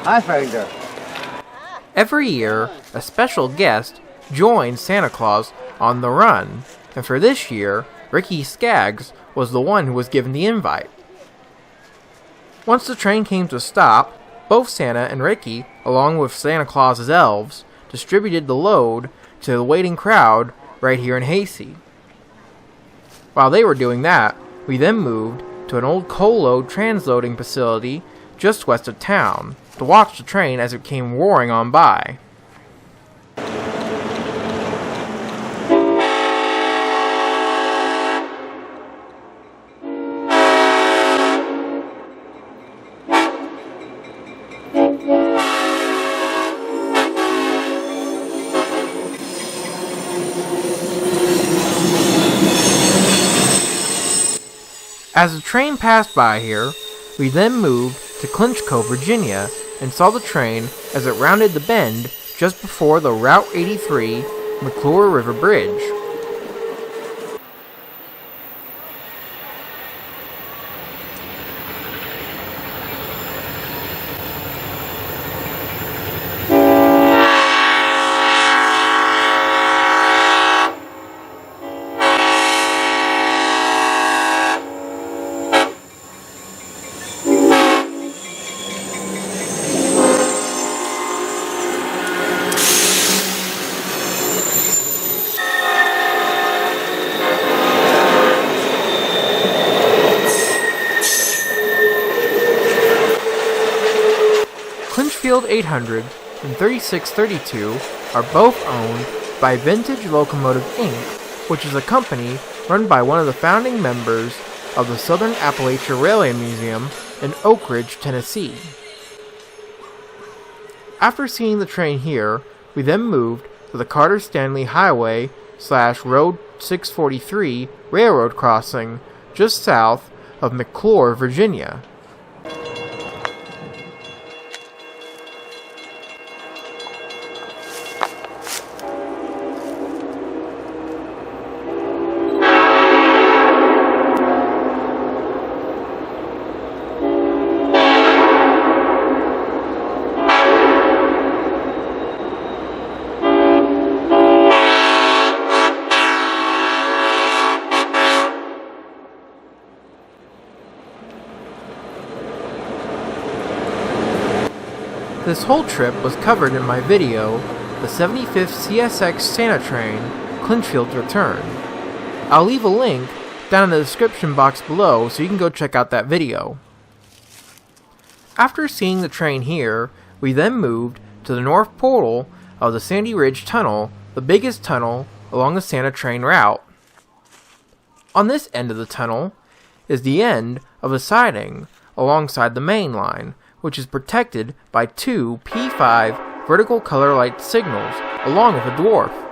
I found her. Every year, a special guest joins Santa Claus on the run, and for this year, Ricky Skaggs was the one who was given the invite. Once the train came to a stop, both Santa and Ricky, along with Santa Claus's elves, distributed the load to the waiting crowd right here in Hasey. While they were doing that, we then moved to an old coal load transloading facility just west of town to watch the train as it came roaring on by. As the train passed by here, we then moved to Clinchco, Virginia, and saw the train as it rounded the bend just before the Route 83 McClure River Bridge. Clinchfield 800 and 3632 are both owned by Vintage Locomotive Inc., which is a company run by one of the founding members of the Southern Appalachia Railway Museum in Oak Ridge, Tennessee. After seeing the train here, we then moved to the Carter Stanley Highway / Road 643 railroad crossing just south of McClure, Virginia. This whole trip was covered in my video, The 75th CSX Santa Train, Clinchfield's Return. I'll leave a link down in the description box below so you can go check out that video. After seeing the train here, we then moved to the north portal of the Sandy Ridge Tunnel, the biggest tunnel along the Santa train route. On this end of the tunnel is the end of the siding alongside the main line, which is protected by two P5 vertical color light signals along with a dwarf.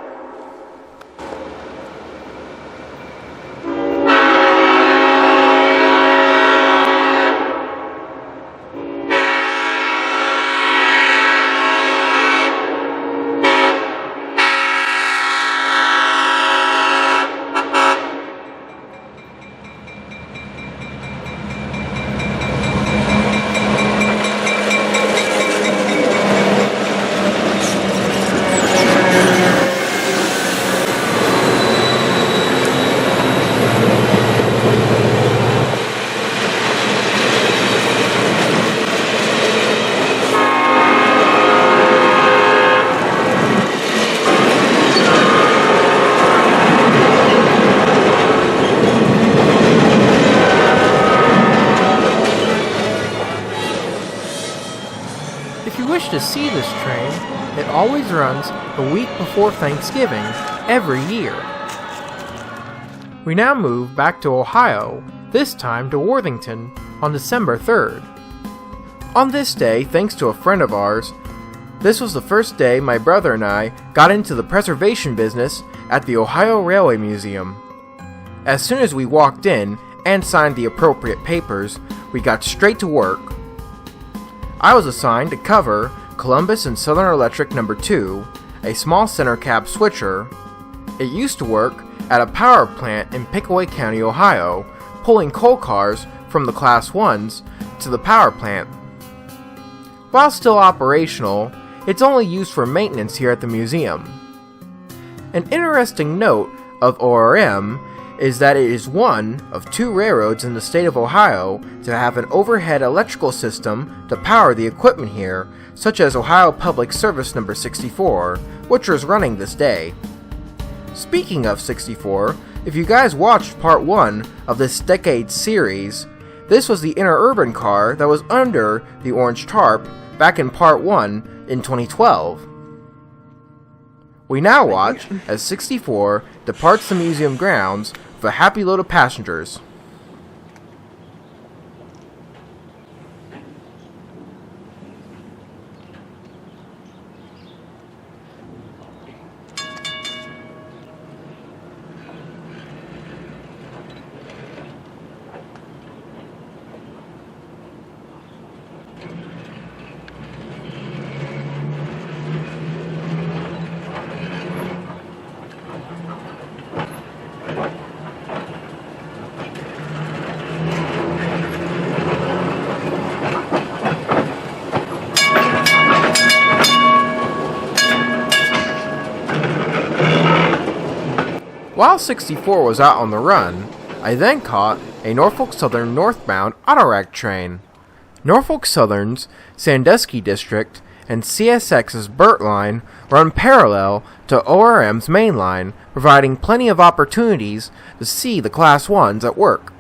If you wish to see this train, it always runs the week before Thanksgiving every year. We now move back to Ohio, this time to Worthington, on December 3rd. On this day, thanks to a friend of ours, this was the first day my brother and I got into the preservation business at the Ohio Railway Museum. As soon as we walked in and signed the appropriate papers, we got straight to work. I was assigned to cover Columbus and Southern Electric No. 2, a small center cab switcher. It used to work at a power plant in Pickaway County, Ohio, pulling coal cars from the Class 1s to the power plant. While still operational, it's only used for maintenance here at the museum. An interesting note of ORM is that it is one of two railroads in the state of Ohio to have an overhead electrical system to power the equipment here, such as Ohio Public Service No. 64, which is running this day. Speaking of 64, if you guys watched part 1 of this decade series, this was the interurban car that was under the orange tarp back in part 1 in 2012. We now watch as 64 departs the museum grounds with a happy load of passengers. While 64 was out on the run, I then caught a Norfolk Southern northbound Autorack train. Norfolk Southern's Sandusky District and CSX's Burt line run parallel to ORM's main line, providing plenty of opportunities to see the Class 1s at work.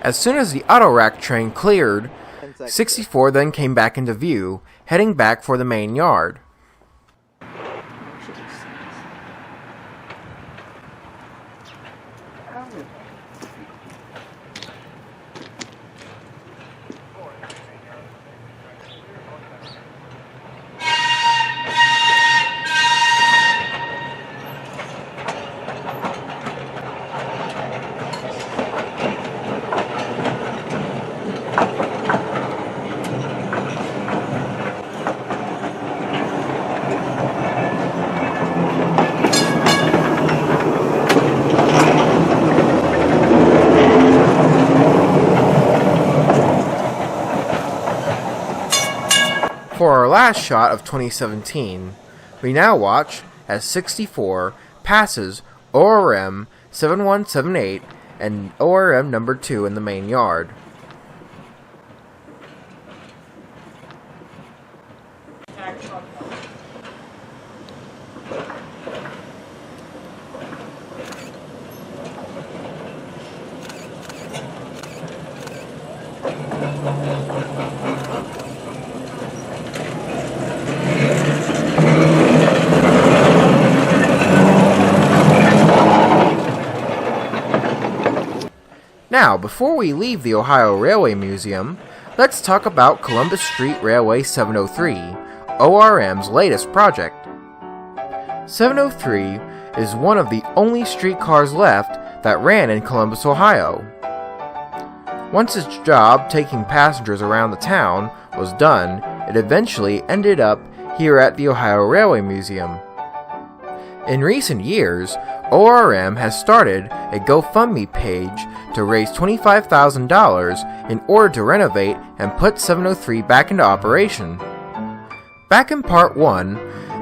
As soon as the Autorack train cleared, 64 then came back into view, heading back for the main yard. For our last shot of 2017, we now watch as 64 passes ORM 7178 and ORM number 2 in the main yard. Now, before we leave the Ohio Railway Museum, let's talk about Columbus Street Railway 703, ORM's latest project. 703 is one of the only streetcars left that ran in Columbus, Ohio. Once its job taking passengers around the town was done, it eventually ended up here at the Ohio Railway Museum. In recent years, ORM has started a GoFundMe page to raise $25,000 in order to renovate and put 703 back into operation. Back in Part 1,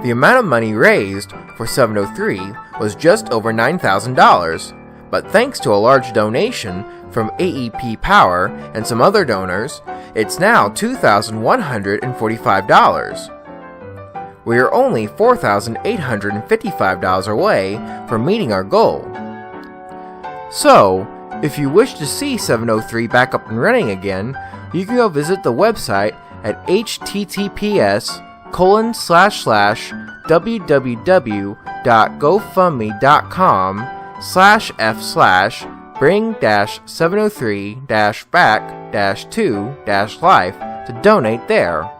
the amount of money raised for 703 was just over $9,000, but thanks to a large donation from AEP Power and some other donors, it's now $2,145. We are only $4,855 away from meeting our goal. So, if you wish to see 703 back up and running again, you can go visit the website at https://www.gofundme.com/f/bring-703-back-2-life to donate there.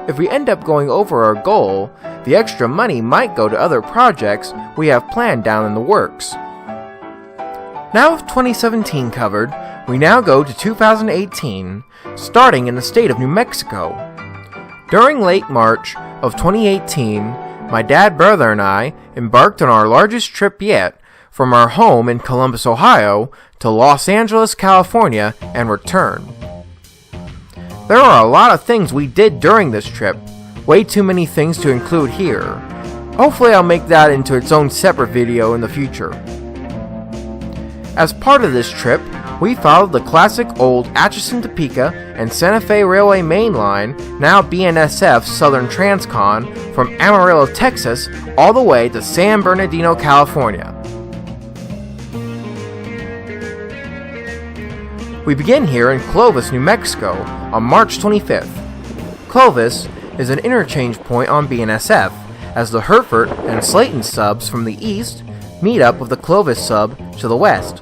If we end up going over our goal, the extra money might go to other projects we have planned down in the works. Now with 2017 covered, we now go to 2018, starting in the state of New Mexico. During late March of 2018, my dad, brother, and I embarked on our largest trip yet from our home in Columbus, Ohio to Los Angeles, California, and return. There are a lot of things we did during this trip, way too many things to include here. Hopefully I'll make that into its own separate video in the future. As part of this trip, we followed the classic old Atchison, Topeka, and Santa Fe Railway main line, now BNSF Southern Transcon, from Amarillo, Texas, all the way to San Bernardino, California. We begin here in Clovis, New Mexico, on March 25th. Clovis is an interchange point on BNSF, as the Hereford and Slayton subs from the east meet up with the Clovis sub to the west.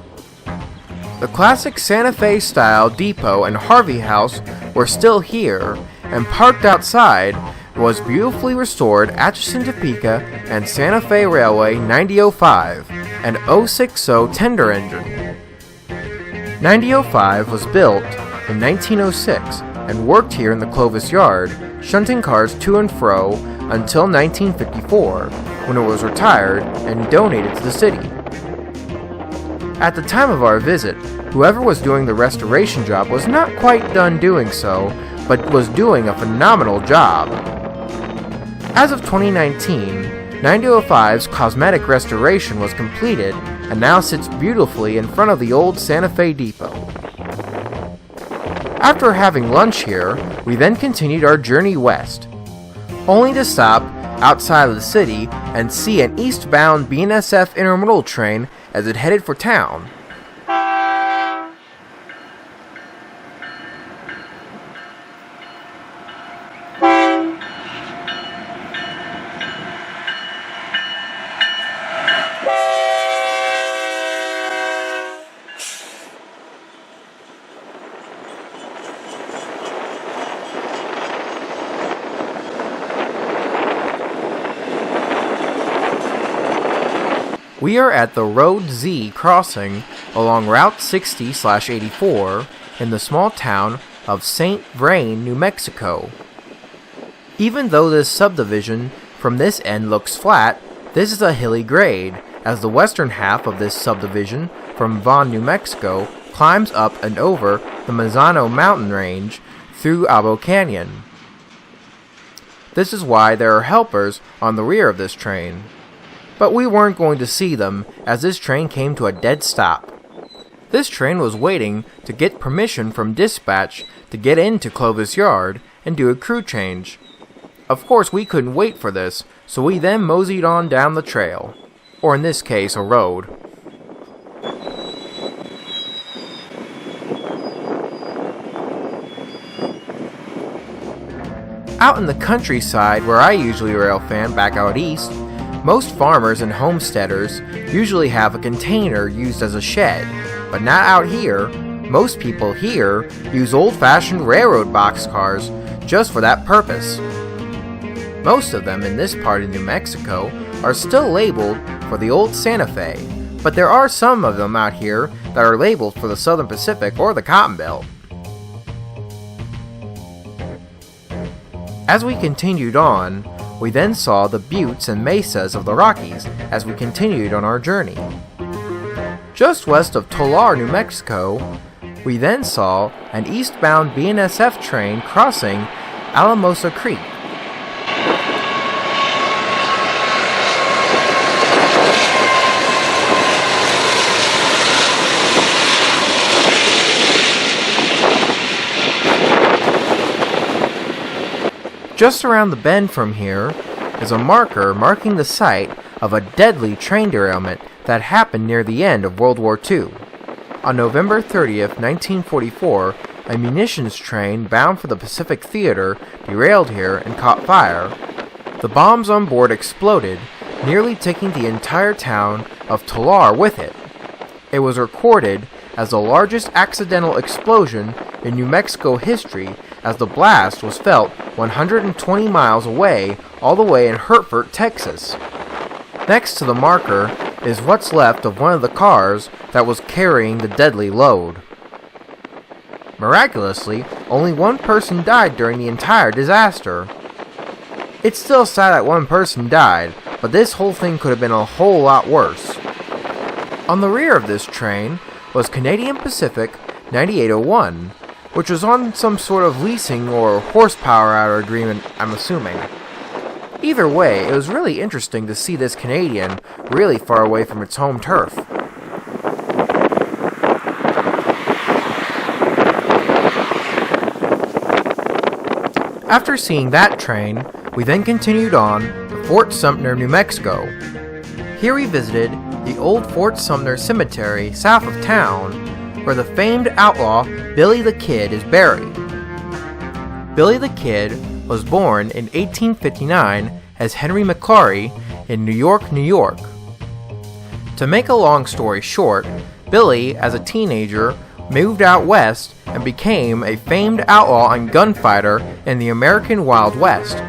The classic Santa Fe style depot and Harvey House were still here, and parked outside was beautifully restored Atchison, Topeka and Santa Fe Railway 9005, an 060 tender engine. 9005 was built in 1906 and worked here in the Clovis yard, shunting cars to and fro until 1954, when it was retired and donated to the city. At the time of our visit, whoever was doing the restoration job was not quite done doing so, but was doing a phenomenal job. As of 2019, 9005's cosmetic restoration was completed and now sits beautifully in front of the old Santa Fe depot. After having lunch here, we then continued our journey west, only to stop outside of the city and see an eastbound BNSF intermodal train as it headed for town. We are at the Road Z crossing along Route 60/84 in the small town of St. Vrain, New Mexico. Even though this subdivision from this end looks flat, this is a hilly grade, as the western half of this subdivision from Vaughn, New Mexico climbs up and over the Manzano mountain range through Abo Canyon. This is why there are helpers on the rear of this train. But we weren't going to see them, as this train came to a dead stop. This train was waiting to get permission from dispatch to get into Clovis Yard and do a crew change. Of course, we couldn't wait for this, so we then moseyed on down the trail, or in this case, a road. Out in the countryside, where I usually rail fan back out east, most farmers and homesteaders usually have a container used as a shed, but not out here. Most people here use old-fashioned railroad boxcars just for that purpose. Most of them in this part of New Mexico are still labeled for the old Santa Fe, but there are some of them out here that are labeled for the Southern Pacific or the Cotton Belt. As we continued on, we then saw the buttes and mesas of the Rockies as we continued on our journey. Just west of Tolar, New Mexico, we then saw an eastbound BNSF train crossing Alamosa Creek. Just around the bend from here is a marker marking the site of a deadly train derailment that happened near the end of World War II. On November 30th, 1944, a munitions train bound for the Pacific Theater derailed here and caught fire. The bombs on board exploded, nearly taking the entire town of Tolar with it. It was recorded as the largest accidental explosion in New Mexico history, as the blast was felt 120 miles away, all the way in Hertford, Texas. Next to the marker is what's left of one of the cars that was carrying the deadly load. Miraculously, only one person died during the entire disaster. It's still sad that one person died, but this whole thing could have been a whole lot worse. On the rear of this train was Canadian Pacific 9801, which was on some sort of leasing or horsepower hour agreement, I'm assuming. Either way, it was really interesting to see this Canadian really far away from its home turf. After seeing that train, we then continued on to Fort Sumter, New Mexico. Here we visited the old Fort Sumter Cemetery south of town, where the famed outlaw Billy the Kid is buried. Billy the Kid was born in 1859 as Henry McClary in New York, New York. To make a long story short, Billy, as a teenager, moved out west and became a famed outlaw and gunfighter in the American Wild West.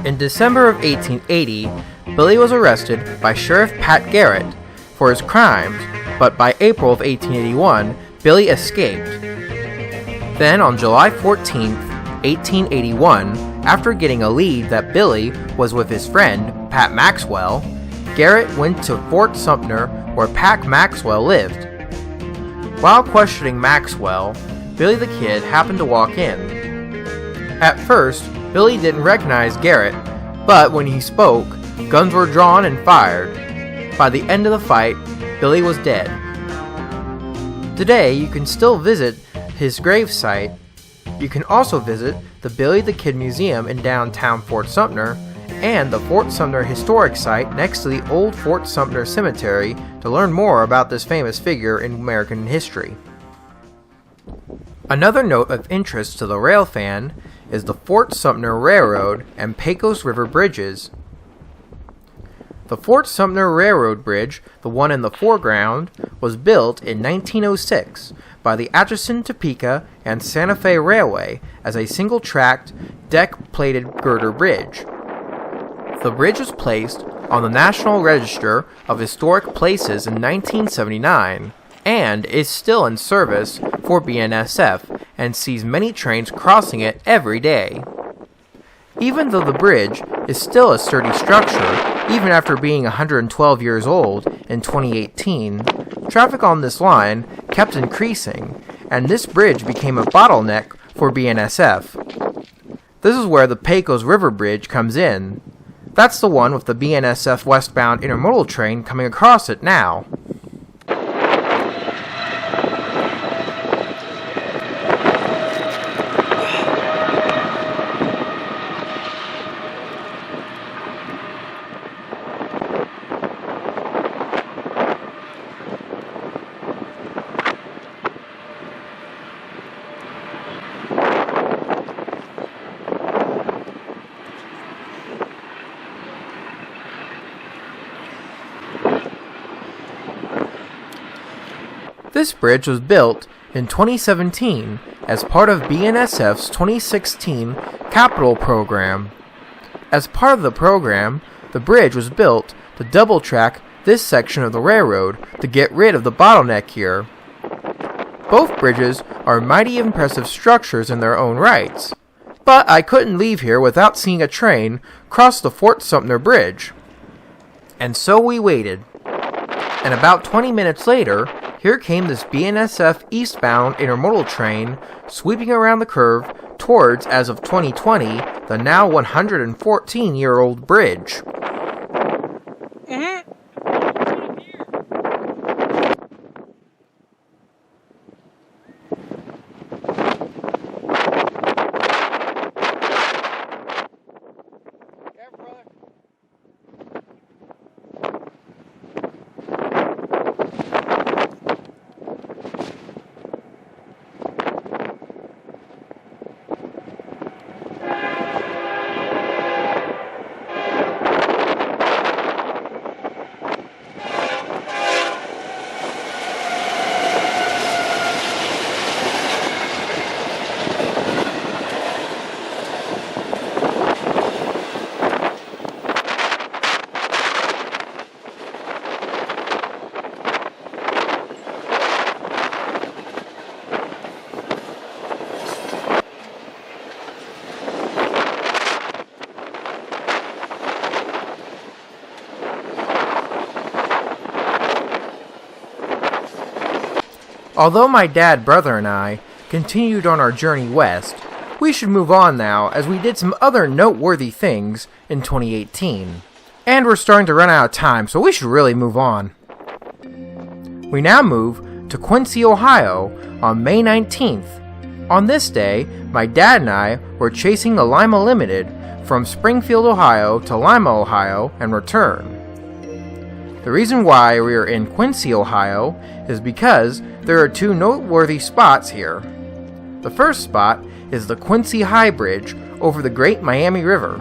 In December of 1880, Billy was arrested by Sheriff Pat Garrett for his crimes, but by April of 1881, Billy escaped. Then on July 14, 1881, after getting a lead that Billy was with his friend, Pat Maxwell, Garrett went to Fort Sumter where Pat Maxwell lived. While questioning Maxwell, Billy the Kid happened to walk in. At first, Billy didn't recognize Garrett, but when he spoke, guns were drawn and fired. By the end of the fight, Billy was dead. Today, you can still visit his gravesite. You can also visit the Billy the Kid Museum in downtown Fort Sumter and the Fort Sumter Historic Site next to the old Fort Sumter Cemetery to learn more about this famous figure in American history. Another note of interest to the rail fan is the Fort Sumter Railroad and Pecos River bridges. The Fort Sumter Railroad Bridge, the one in the foreground, was built in 1906 by the Atchison, Topeka, and Santa Fe Railway as a single-tracked, deck-plated girder bridge. The bridge was placed on the National Register of Historic Places in 1979 and is still in service for BNSF and sees many trains crossing it every day. Even though the bridge is still a sturdy structure, even after being 112 years old in 2018, traffic on this line kept increasing, and this bridge became a bottleneck for BNSF. This is where the Pecos River Bridge comes in. That's the one with the BNSF westbound intermodal train coming across it now. This bridge was built in 2017 as part of BNSF's 2016 capital program. As part of the program, the bridge was built to double-track this section of the railroad to get rid of the bottleneck here. Both bridges are mighty impressive structures in their own rights, but I couldn't leave here without seeing a train cross the Fort Sumter Bridge. And so we waited. And about 20 minutes later, here came this BNSF eastbound intermodal train sweeping around the curve towards, as of 2020, the now 114-year-old bridge. Although my dad, brother, and I continued on our journey west, we should move on now as we did some other noteworthy things in 2018. And we're starting to run out of time, so we should really move on. We now move to Quincy, Ohio on May 19th. On this day, my dad and I were chasing the Lima Limited from Springfield, Ohio to Lima, Ohio and return. The reason why we are in Quincy, Ohio is because there are two noteworthy spots here. The first spot is the Quincy High Bridge over the Great Miami River.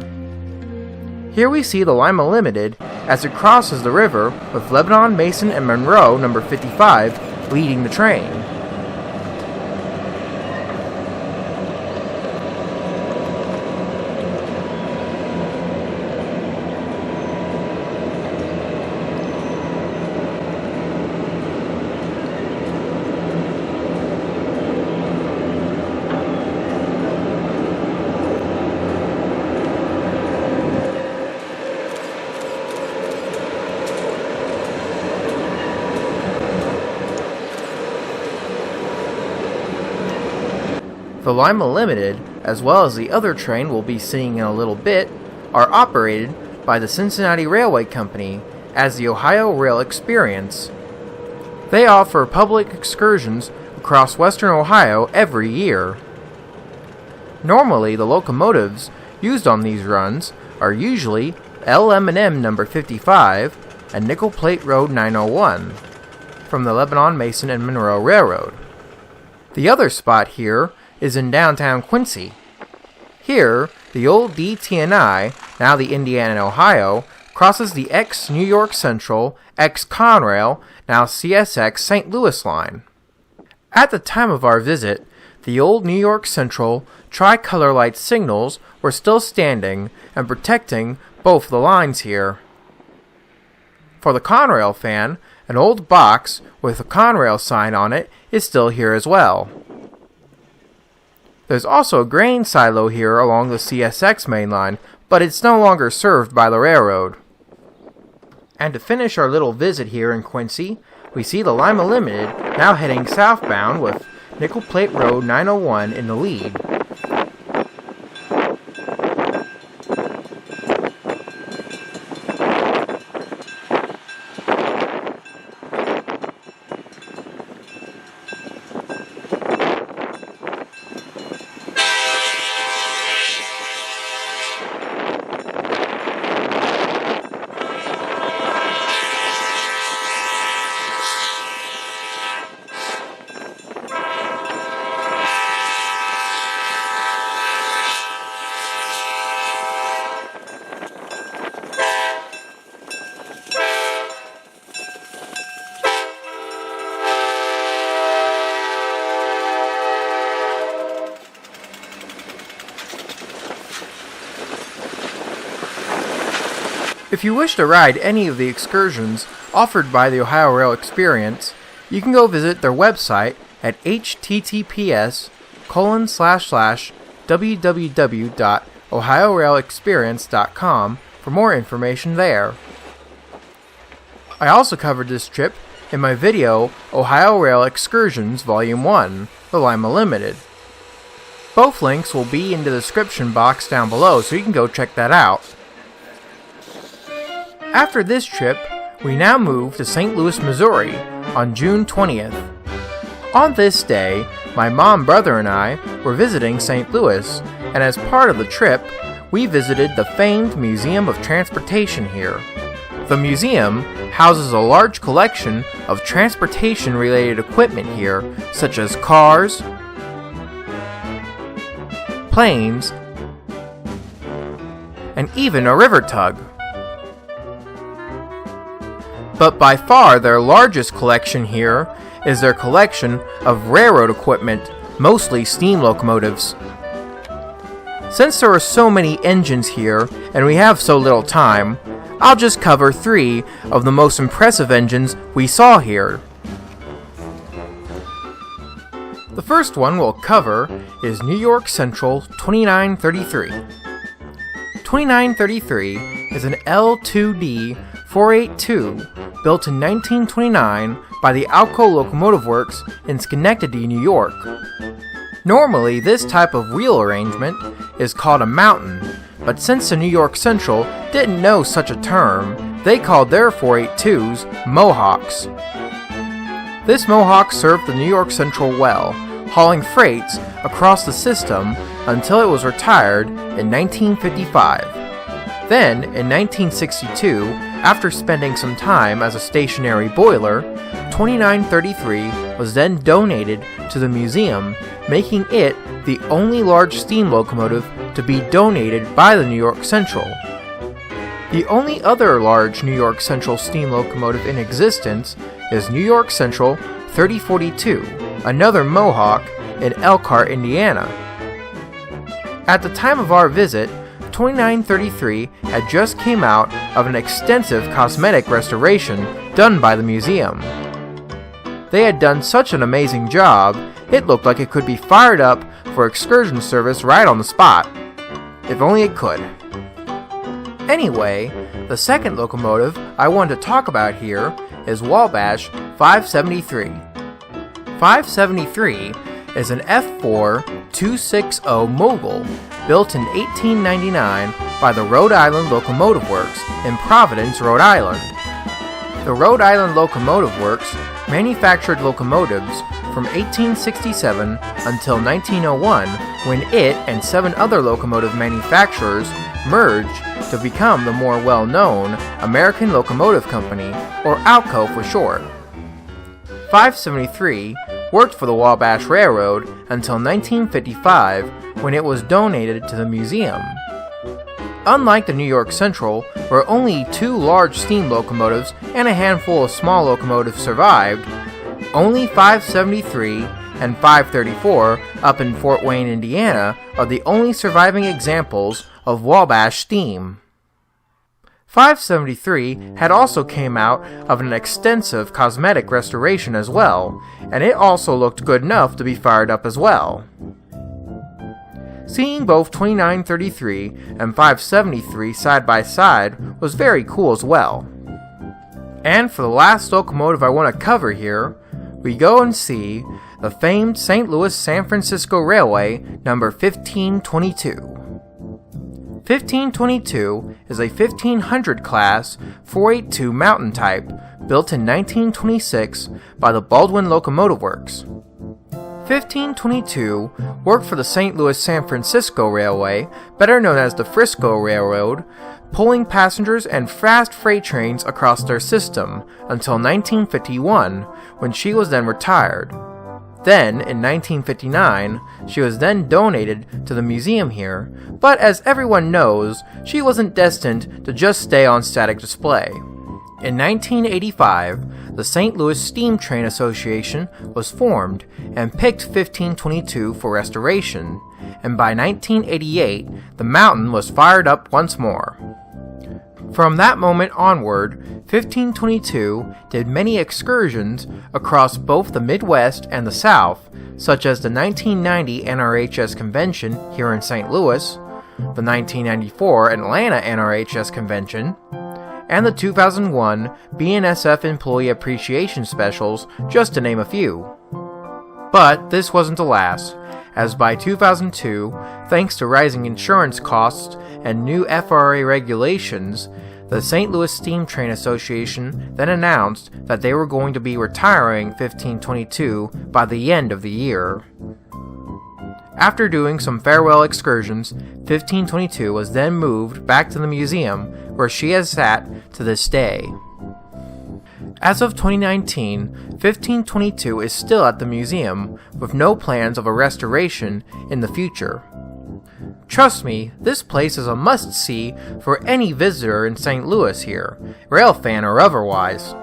Here we see the Lima Limited as it crosses the river with Lebanon, Mason, and Monroe number 55 leading the train. The Lima Limited, as well as the other train we'll be seeing in a little bit, are operated by the Cincinnati Railway Company as the Ohio Rail Experience. They offer public excursions across western Ohio every year. Normally, the locomotives used on these runs are usually LM&M number 55 and Nickel Plate Road 901 from the Lebanon, Mason, and Monroe Railroad. The other spot here is in downtown Quincy. Here, the old DT&I, now the Indiana and Ohio, crosses the ex-New York Central, ex-Conrail, now CSX St. Louis line. At the time of our visit, the old New York Central tricolor light signals were still standing and protecting both the lines here. For the Conrail fan, an old box with a Conrail sign on it is still here as well. There's also a grain silo here along the CSX main line, but it's no longer served by the railroad. And to finish our little visit here in Quincy, we see the Lima Limited now heading southbound with Nickel Plate Road 901 in the lead. If you wish to ride any of the excursions offered by the Ohio Rail Experience, you can go visit their website at https://www.ohiorailexperience.com for more information there. I also covered this trip in my video Ohio Rail Excursions Volume 1, The Lima Limited. Both links will be in the description box down below, so you can go check that out. After this trip, we now move to St. Louis, Missouri on June 20th. On this day, my mom, brother, and I were visiting St. Louis, and as part of the trip, we visited the famed Museum of Transportation here. The museum houses a large collection of transportation-related equipment here, such as cars, planes, and even a river tug. But by far their largest collection here is their collection of railroad equipment, mostly steam locomotives. Since there are so many engines here and we have so little time, I'll just cover 3 of the most impressive engines we saw here. The first one we'll cover is New York Central 2933. 2933 is an L2D 482 built in 1929 by the Acton Locomotive Works in Schenectady, New York. Normally, this type of wheel arrangement is called a mountain, but since the New York Central didn't know such a term, they called their 482s Mohawks. This Mohawk served the New York Central well, hauling freights across the system until it was retired in 1955. Then, in 1962, after spending some time as a stationary boiler, 2933 was then donated to the museum, making it the only large steam locomotive to be donated by the New York Central. The only other large New York Central steam locomotive in existence is New York Central 3042, another Mohawk in Elkhart, Indiana. At the time of our visit, 2933 had just came out of an extensive cosmetic restoration done by the museum. They had done such an amazing job, it looked like it could be fired up for excursion service right on the spot. If only it could. Anyway, the second locomotive I want to talk about here is Wabash 573. 573 is an F4 260 Mogul built in 1899 by the Rhode Island Locomotive Works in Providence, Rhode Island. The Rhode Island Locomotive Works manufactured locomotives from 1867 until 1901, when it and 7 other locomotive manufacturers merged to become the more well-known American Locomotive Company, or ALCO for short. 573 worked for the Wabash Railroad until 1955, when it was donated to the museum. Unlike the New York Central, where only 2 large steam locomotives and a handful of small locomotives survived, only 573 and 534 up in Fort Wayne, Indiana, are the only surviving examples of Wabash steam. 573 had also came out of an extensive cosmetic restoration as well, and it also looked good enough to be fired up as well. Seeing both 2933 and 573 side by side was very cool as well. And for the last locomotive I want to cover here, we go and see the famed St. Louis-San Francisco Railway number 1522. 1522 is a 1500 class 482 mountain type built in 1926 by the Baldwin Locomotive Works. 1522 worked for the St. Louis-San Francisco Railway, better known as the Frisco Railroad, pulling passengers and fast freight trains across their system until 1951, when she was then retired. Then, in 1959, she was then donated to the museum here, but as everyone knows, she wasn't destined to just stay on static display. In 1985, the St. Louis Steam Train Association was formed and picked 1522 for restoration, and by 1988, the mountain was fired up once more. From that moment onward, 1522 did many excursions across both the Midwest and the South, such as the 1990 NRHS Convention here in St. Louis, the 1994 Atlanta NRHS Convention, and the 2001 BNSF Employee Appreciation Specials, just to name a few. But this wasn't to last, as by 2002, thanks to rising insurance costs and new FRA regulations, the St. Louis Steam Train Association then announced that they were going to be retiring 1522 by the end of the year. After doing some farewell excursions, 1522 was then moved back to the museum, where she has sat to this day. As of 2019, 1522 is still at the museum, with no plans of a restoration in the future. Trust me, this place is a must-see for any visitor in St. Louis here, rail fan or otherwise.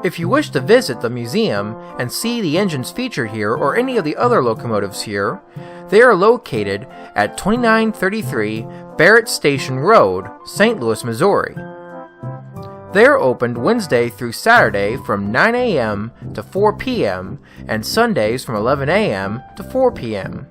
If you wish to visit the museum and see the engines featured here or any of the other locomotives here, they are located at 2933 Barrett Station Road, St. Louis, Missouri. They are opened Wednesday through Saturday from 9 a.m. to 4 p.m. and Sundays from 11 a.m. to 4 p.m.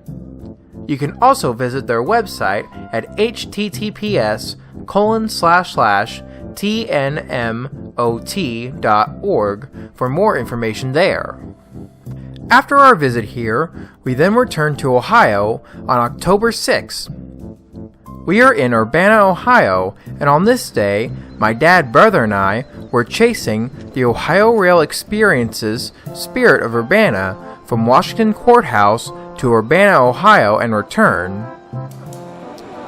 You can also visit their website at https://tnmot.org for more information there. After our visit here, we then returned to Ohio on October 6th. We are in Urbana, Ohio, and on this day, my dad, brother, and I were chasing the Ohio Rail Experience's Spirit of Urbana from Washington Courthouse to Urbana, Ohio, and return.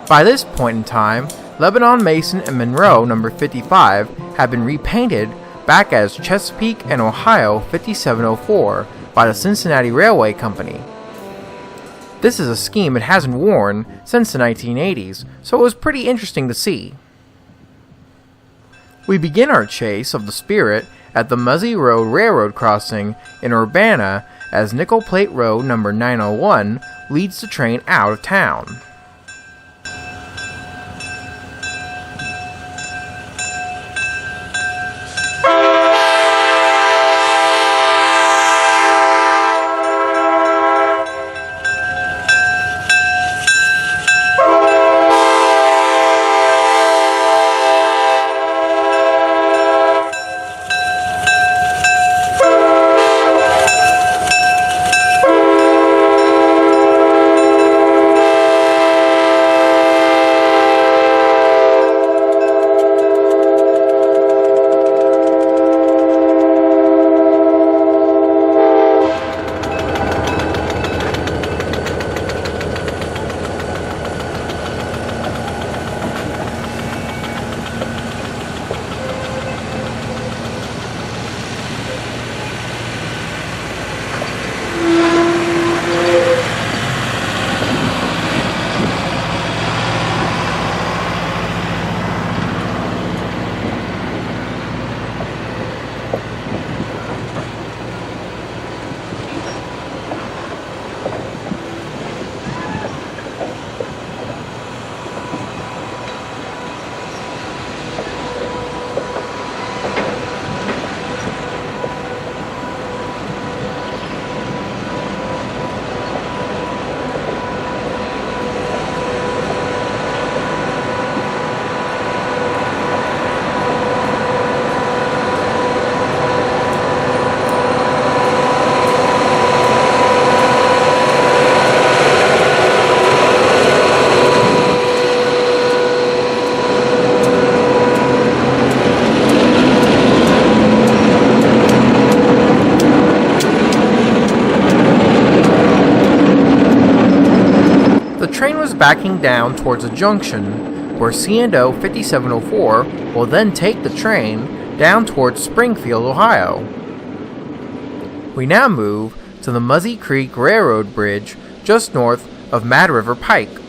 By this point in time, Lebanon, Mason, and Monroe number 55 had been repainted back as Chesapeake and Ohio 5704 by the Cincinnati Railway Company. This is a scheme it hasn't worn since the 1980s, so it was pretty interesting to see. We begin our chase of the Spirit at the Milwaukee Road Railroad crossing in Urbana as Nickel Plate Road number 901 leads the train out of town. Backing down towards a junction where C&O 5704 will then take the train down towards Springfield, Ohio. We now move to the Muzzy Creek Railroad Bridge just north of Mad River Pike.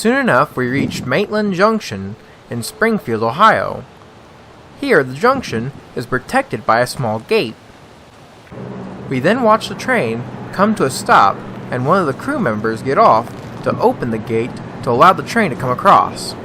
Soon enough, we reached Maitland Junction in Springfield, Ohio. Here, the junction is protected by a small gate. We then watch the train come to a stop, and one of the crew members get off to open the gate to allow the train to come across.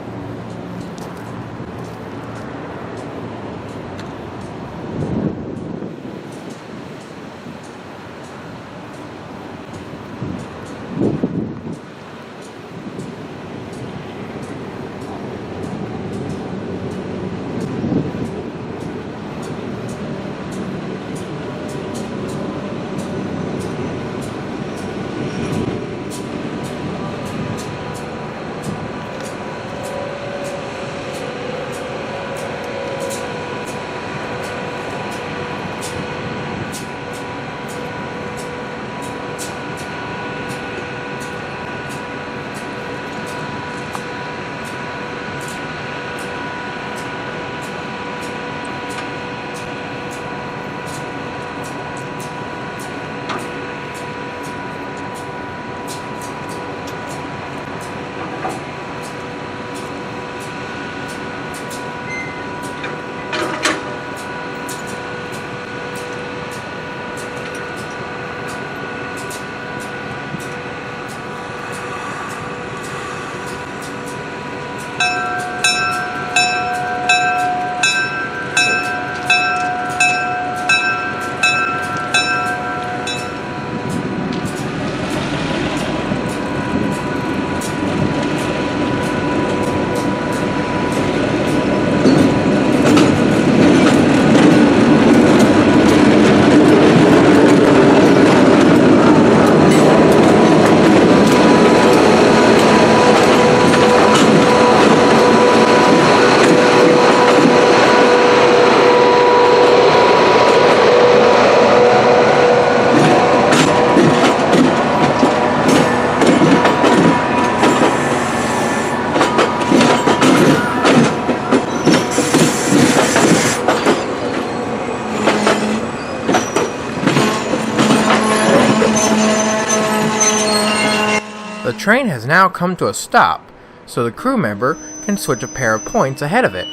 The train has now come to a stop, so the crew member can switch a pair of points ahead of it.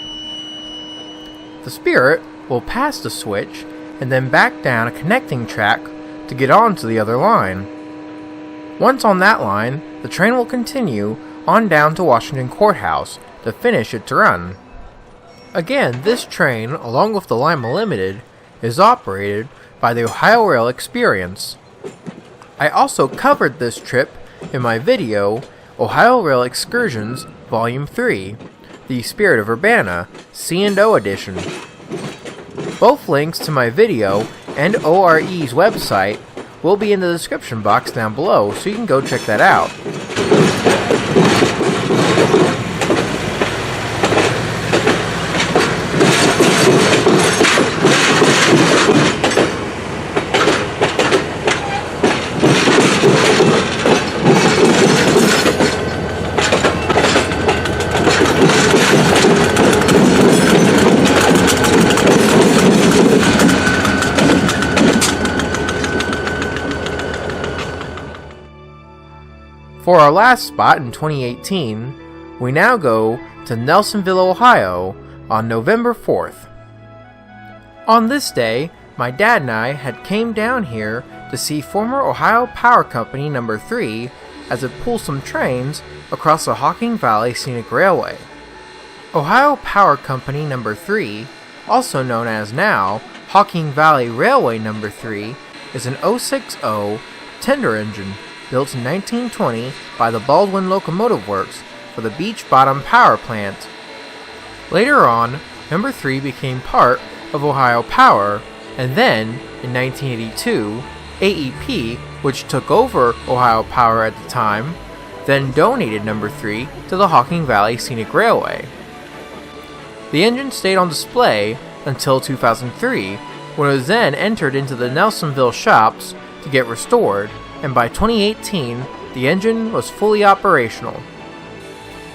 The Spirit will pass the switch and then back down a connecting track to get on to the other line. Once on that line, the train will continue on down to Washington Courthouse to finish its run. Again, this train, along with the Lima Limited, is operated by the Ohio Rail Experience. I also covered this trip in my video, Ohio Rail Excursions Volume 3, The Spirit of Urbana, C&O Edition. Both links to my video and ORE's website will be in the description box down below, so you can go check that out. For our last spot in 2018, we now go to Nelsonville, Ohio on November 4th. On this day, my dad and I had came down here to see former Ohio Power Company No. 3 as it pulls some trains across the Hocking Valley Scenic Railway. Ohio Power Company No. 3, also known as now Hocking Valley Railway No. 3, is an 060 tender engine built in 1920 by the Baldwin Locomotive Works for the Beach Bottom Power Plant. Later on, No. 3 became part of Ohio Power, and then, in 1982, AEP, which took over Ohio Power at the time, then donated No. 3 to the Hocking Valley Scenic Railway. The engine stayed on display until 2003, when it was then entered into the Nelsonville shops to get restored, and by 2018, the engine was fully operational.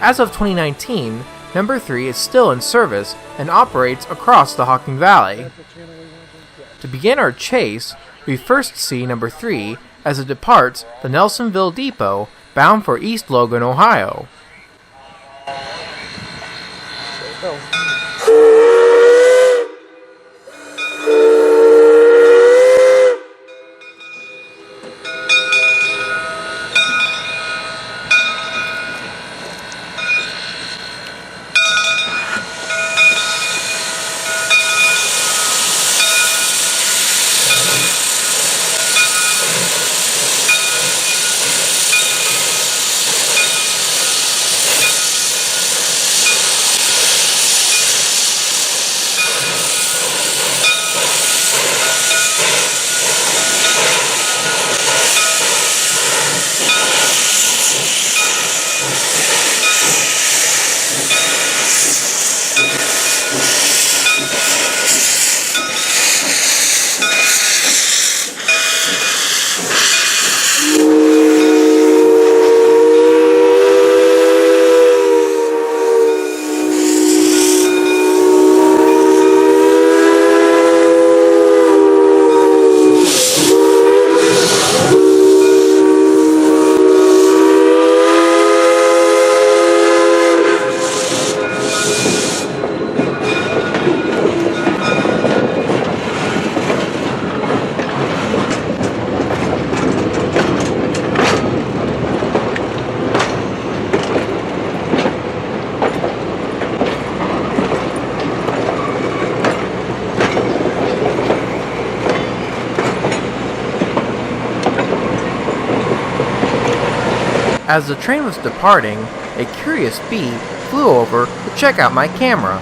As of 2019, No. 3 is still in service and operates across the Hocking Valley. To begin our chase, we first see No. 3 as it departs the Nelsonville Depot bound for East Logan, Ohio. As the train was departing, a curious bee flew over to check out my camera.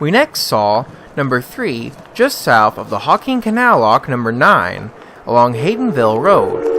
We next saw number 3 just south of the Hawking Canal Lock number 9 along Haydenville Road.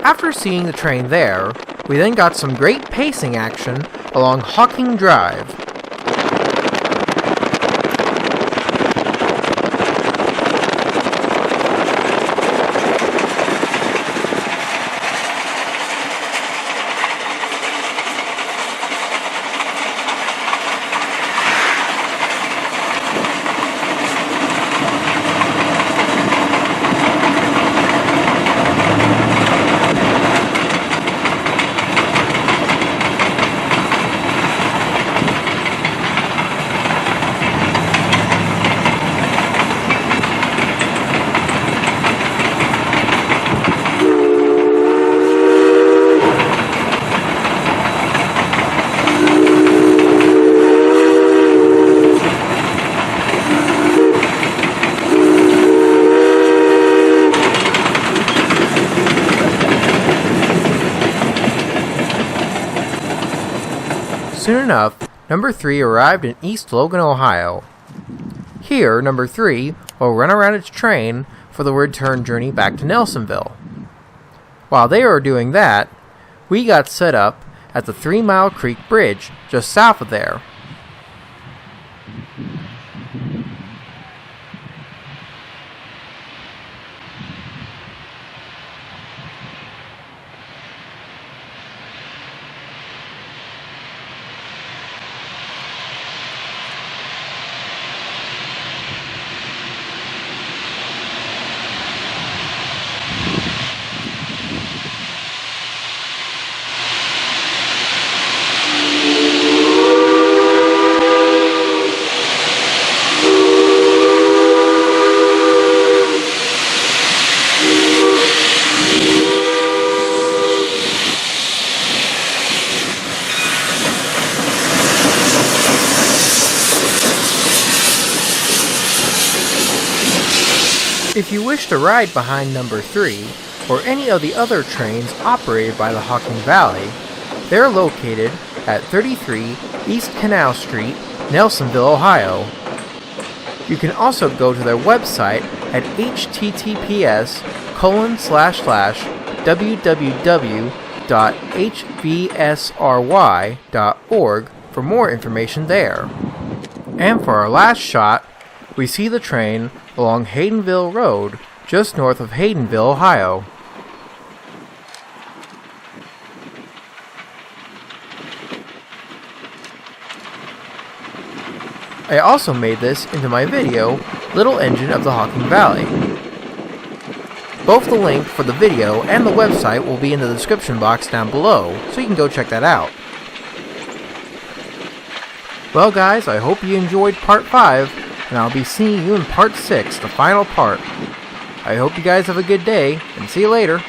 After seeing the train there, we then got some great pacing action along Hawking Drive. Soon enough, number 3 arrived in East Logan, Ohio. Here, number 3 will run around its train for the return journey back to Nelsonville. While they were doing that, we got set up at the 3 Mile Creek Bridge just south of there. If you wish to ride behind number 3, or any of the other trains operated by the Hocking Valley, they're located at 33 East Canal Street, Nelsonville, Ohio. You can also go to their website at https://www.hvsry.org for more information there. And for our last shot, we see the train along Haydenville Road, just north of Haydenville, Ohio. I also made this into my video, Little Engine of the Hocking Valley. Both the link for the video and the website will be in the description box down below, so you can go check that out. Well guys, I hope you enjoyed part 5, and I'll be seeing you in part 6, the final part. I hope you guys have a good day, and see you later.